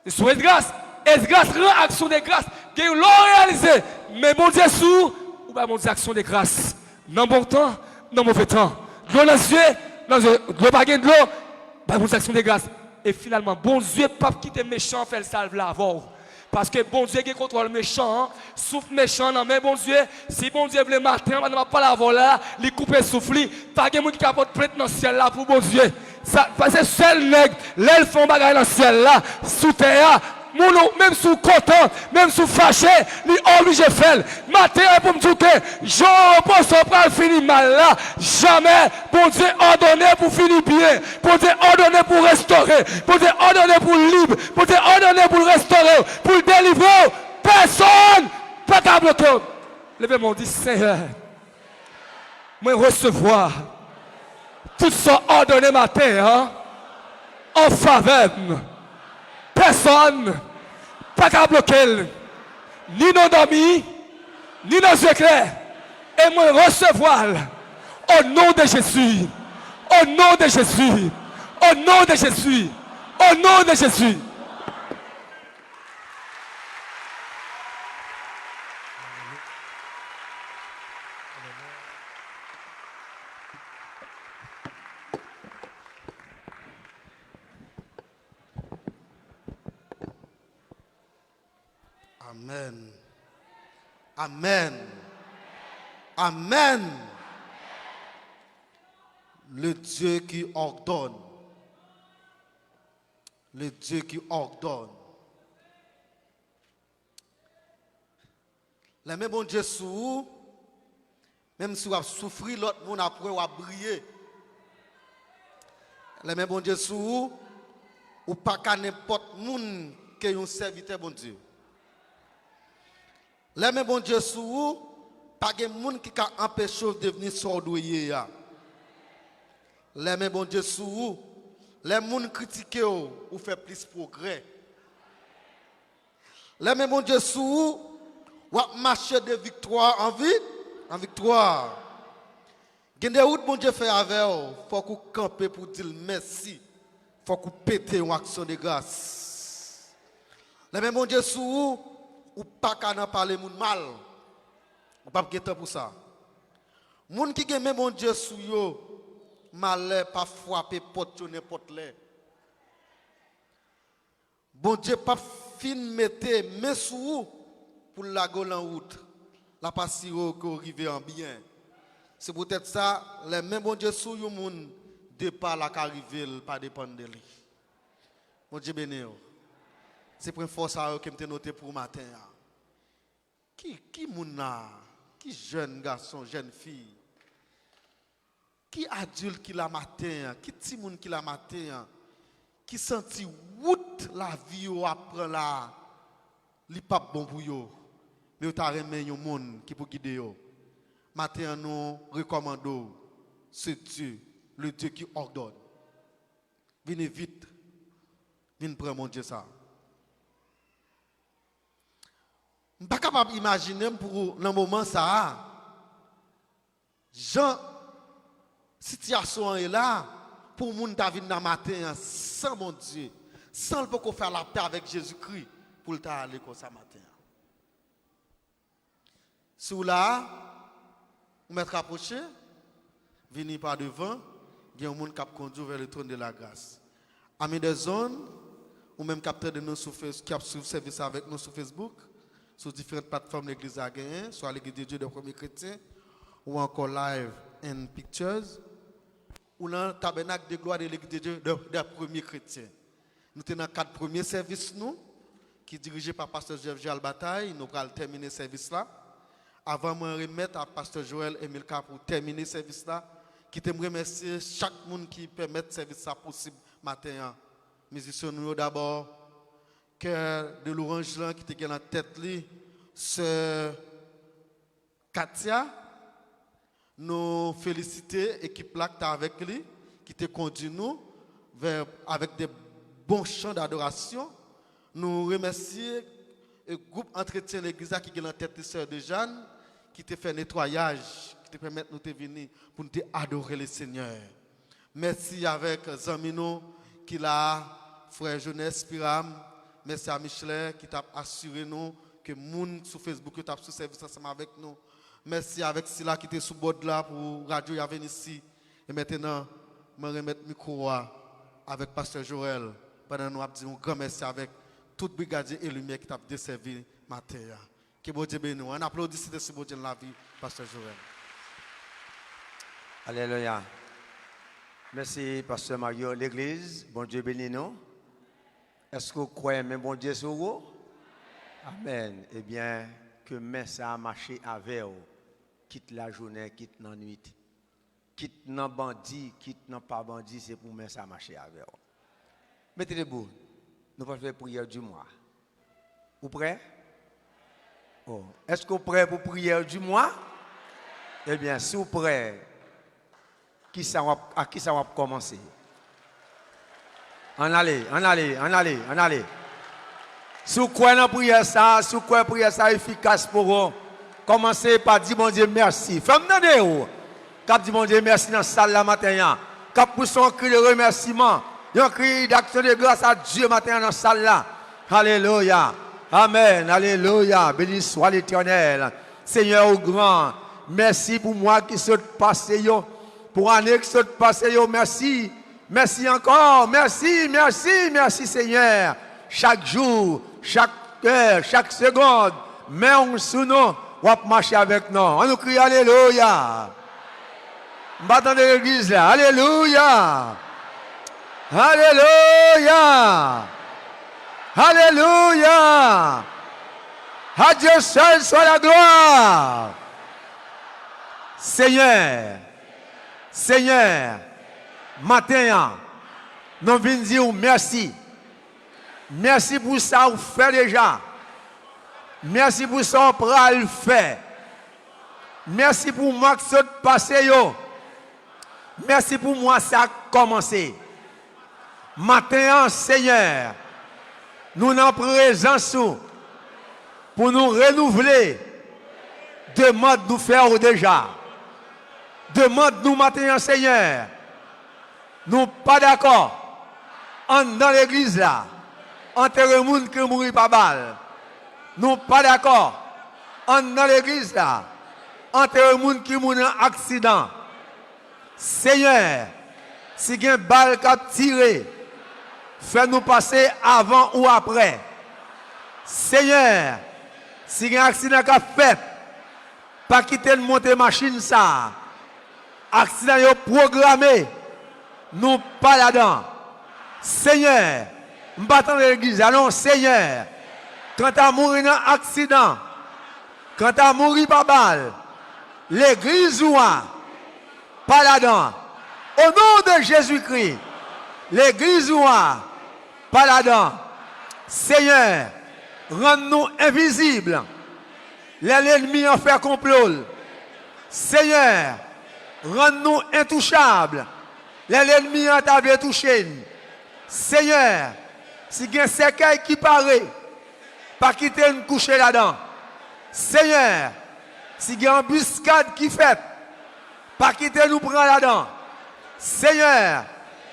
sur Esdras. Esdras rend action de grâce. Il l'a réalisé. Mais mon Dieu sous, ou pas mon Dieu action de grâce. Dans bon temps, dans mauvais temps. L'eau dans les yeux, l'eau baguette de l'eau, bah mon action de grâce. Et finalement, bon Dieu, pas quitter méchant, fait le salve là avant. Parce que bon Dieu qui contrôle méchant, souffle méchant, non mais bon Dieu, si bon Dieu veut matin, on ne va pas l'avoir là, il coupe souffle, pas de monde qui capote prête dans le ciel là pour bon Dieu. Ça, parce que seul nègre, l'elfe font bagaille dans le ciel là, sous terre, même sous content, même sous fâché, il est obligé de faire. Matin pour me dire que Jean pense pas finir mal là. Jamais, bon Dieu ordonné pour finir bien. Bon Dieu ordonné pour restaurer. Bon Dieu ordonné pour libre. Bon Dieu ordonné pour restaurer, pour délivrer. Personne pas qu'à bloquer. Levez-moi, dit Seigneur, moi recevoir tout ça ordonné matin en faveur. Personne pas qu'à bloquer, ni nos dormis, ni nos éclairs. Et moi recevoir au nom de Jésus, au nom de Jésus, au nom de Jésus, au nom de Jésus. Amen. Amen. Amen. Le Dieu qui ordonne. Le Dieu qui ordonne. Les mêmes bon Dieu sous, même si vous avez souffert, l'autre monde après vous briller. Les mêmes bon Dieu sous, ou pas qu'à n'importe monde qui est un serviteur bon Dieu. Les mêmes bon Dieu sous, pas de monde qui a empêché de devenir sordouillé. Les mêmes bon Dieu sous, les gens critiquent ou fait plus progrès. Les mêmes bon Dieu sous, ou marcher de victoire en victoire. Gen de route bon Dieu fait avec vous, faut qu'on campe pour dire merci. Faut qu'on pète une action de grâce. Les mêmes bon Dieu sous ou pas qu'à parler moun mal. On pas de temps pour ça. Moun qui gen même bon Dieu sous yo, malheur pas frapper porte n'importe là. Bon Dieu pas fin mettre main sous pour la gole en route. La passiro ko arrive en bien. C'est peut-être ça les mêmes bon Dieu sous yo moun départ la qu'arriver pas dépendre de lui. Bon Dieu béni. C'est pour une force que me noté pour matin. Qui moun na, qui jeune garçon, jeune fille, qui adulte qui la matin, qui petit moun qui la matin, qui senti wout la vie ou apprend la, li pas bon pour yo, mais ou ta remen yon moun qui pour guider yo. Matin nous recommandons ce Dieu, le Dieu qui ordonne. Venez vite, venez prendre mon Dieu ça. Je ne suis pas capable d'imaginer pour un moment ça. Jean, situation est là pour les gens qui viennent dans le matin sans mon Dieu, sans le pouvoir faire la paix avec Jésus-Christ pour le aller comme ça matin. Si vous là, vous mettez rapproché, venez par devant, il y a un monde qui conduit vers le trône de la grâce. Amis des zones, ou même capteur de nous qui a suivi service avec nous sur Facebook, sur différentes plateformes de l'église à gagner, soit l'église de Dieu des premiers chrétiens, ou encore live and pictures, ou dans le tabernacle de gloire de l'église de Dieu des premiers chrétiens. Nous sommes dans 4 premiers services, nous, qui est dirigé par Pasteur Joël Bataille. Nous allons terminer ce service là. Avant de me remettre à Pasteur Joël Emilka pour terminer ce service là, qui te remercier chaque monde qui permet ce service là possible matin. Musiciens nous d'abord. Cœur de l'Orange qui était en tête, sœur Katia, nous féliciter l'équipe là qui est avec lui, qui te conduit nous avec des bons chants d'adoration. Nous remercions le groupe Entretien l'Église qui est en tête de sœur de Jeanne, qui te fait nettoyage, qui te permet de nous venir pour nous adorer le Seigneur. Merci avec Zamino qui l'a, frère Jeunesse Piram. Merci à Michelet qui t'a assuré nous que les gens sur Facebook t'a sous service ensemble avec nous. Merci avec Sila qui était sous bord là pour Radio Yaven ici. Et maintenant, je vais remettre le micro avec Pasteur Joël. Pendant nous avons dit un grand merci avec toute brigadier et lumière qui t'a desservi matin. Que bon Dieu bénisse nous. Un applaudissement de bon Dieu dans la vie, Pasteur Joël. Alléluia. Merci, Pasteur Mario. L'église, bon Dieu bénisse nous. Est-ce que vous croyez même bon Dieu sur vous? Amen. Eh bien, que mais ça a marché avec vous. Quitte la journée, quitte la nuit. Quitte non bandit, quitte non pas bandit, c'est pour mais ça a marché avec vous. Mettez debout. Nous allons faire prière du mois. Vous prêts? Oh. Est-ce que vous prêts pour prière du mois? Eh bien, si vous prêts, à qui ça va commencer? En allez. Si vous croyez dans la prière ça, si vous croyez que la prière ça efficace pour vous, commencez par dire bon Dieu merci. Faites-moi de vous. Cap dit bon Dieu merci dans la salle la matin. Cap pour son cri de remerciement. Un cri d'action de grâce à Dieu matin dans la salle là. Alléluia. Amen. Alléluia. Béni soit l'Éternel. Seigneur au grand. Merci pour moi qui saute passé yo. Pour année qui saute passé yo. Merci. Merci encore, merci Seigneur. Chaque jour, chaque heure, chaque seconde, mais on sous nous, on va marcher avec nous. On nous crie Alléluia. On va dans l'église là, Alléluia. Alléluia. Alléluia. À Dieu seul soit la gloire. Seigneur, Seigneur, matin, nous venons dire merci. Merci pour ça vous fait déjà. Merci pour ça vous le fait. Merci pour moi que ça passé yo. Merci pour moi ça a commencé. Matin, Seigneur, nous en présence pour nous renouveler. Demande nous faire déjà. Demande nous matin, Seigneur. Nous pas d'accord. En dans l'église là. Entre les gens qui mourent par balle. Nous pas d'accord. En dans l'église là. Entre les gens qui mourent en accident. Seigneur, si il y a une balle qui a tiré, fais-nous passer avant ou après. Seigneur, si il y a un accident qui a fait, pas quitter de monter machine ça. Accident yo programmé, nous pas là-dedans. Seigneur, m'battons l'église, non Seigneur, quand tu as mouru dans un accident, quand tu as mouru par balle, l'église ou pas là-dedans. Au nom de Jésus-Christ, l'église ou pas là-dedans. Seigneur, rends-nous invisibles. L'ennemi en fait complot. Seigneur, rends-nous intouchables. L'ennemi en t'a touché. Seigneur, si il y a un cercueil qui paraît, pas quitter nous coucher là-dedans. Seigneur, si il y a une embuscade qui fait, pas quitter nous prendre là-dedans. Seigneur,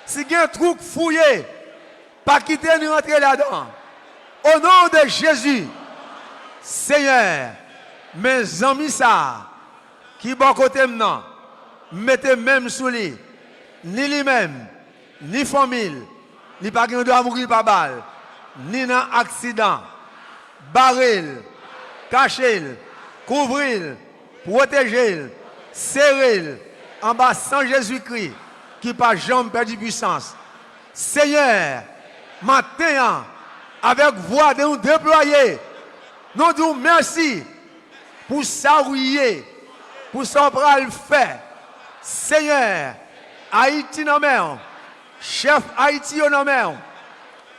si il y a un truc fouillé, pas quitter nous rentrer là-dedans. Au nom de Jésus, Seigneur, mes amis ça, qui bon côté maintenant, mettez même sous lui, ni lui-même, ni famille, ni pas qui doit mourir par balle, ni dans accident, barrel, cacher, couvrir, protéger, serrer, en bas sans Jésus-Christ, qui pas jamais perdu puissance. Seigneur, matin, avec voix de nous déployer, nous disons merci pour ça oui, pour ça qu'on le fait. Seigneur, Haïti non mer, chef Haïti non mer,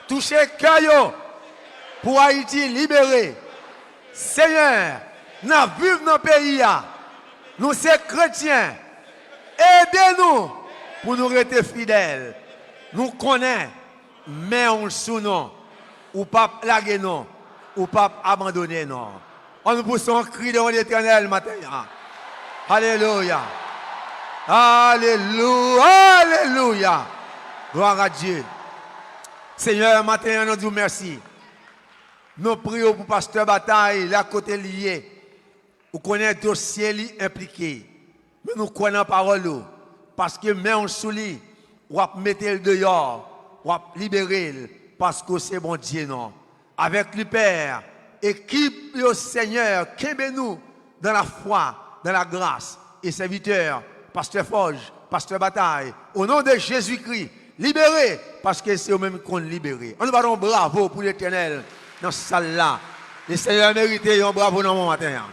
toucher cœur pour Haïti libéré. Seigneur, nous vivons dans le pays, nous sommes chrétiens, aidez-nous pour nous rester fidèles. Nous connaissons, mais on sous nous, ou pas laguer nous, ou pas abandonner nous. On nous pousse un cri devant l'Éternel matin. Alléluia. Alléluia. Alléluia. Gloire à Dieu. Seigneur, matin, nous disons merci. Nous prions pour Pasteur Bataille, la côté lié. Vous connaissez le dossier impliqué. Mais nous connaissons la parole. Parce que même sous lui, on va mettre le dehors, on va libérer, parce que c'est bon Dieu, non. Avec le Père, équipe le Seigneur, qu'aimez-nous dans la foi, dans la grâce, et serviteur, Pasteur Forge, Pasteur Bataille, au nom de Jésus-Christ, libéré, parce que c'est eux-mêmes qu'on libéré. On nous ballons bravo pour l'Éternel dans cette salle-là. Le Seigneur mérite un bravo dans mon matin.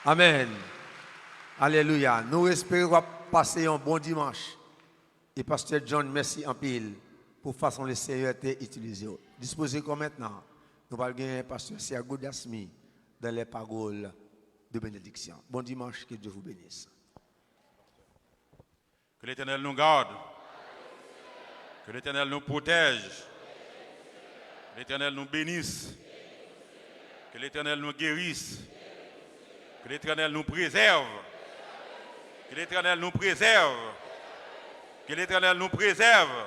Amen. Alléluia. Nous espérons passer un bon dimanche. Et Pasteur John, merci en pile pour façon le Seigneur t'a utilisé. Disposez comme maintenant, nous allons gagner Pasteur Sergo Dasmi dans les paroles de bénédiction. Bon dimanche, que Dieu vous bénisse. Que l'Éternel nous garde. Que l'Éternel nous protège. Que l'Éternel nous bénisse. Que l'Éternel nous guérisse. Que l'Éternel nous préserve. Que l'Éternel nous préserve. Que l'Éternel nous préserve.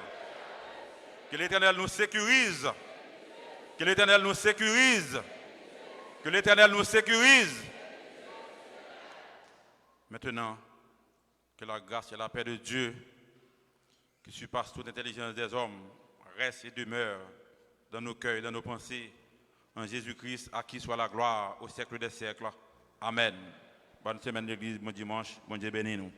Que l'Éternel nous sécurise. Que l'Éternel nous sécurise. Que l'Éternel nous sécurise. Maintenant, que la grâce et la paix de Dieu, qui surpasse toute intelligence des hommes, reste et demeure dans nos cœurs et dans nos pensées, en Jésus-Christ, à qui soit la gloire au siècle des siècles. Amen. Bonne semaine d'église, bon dimanche, bon Dieu bénisse nous.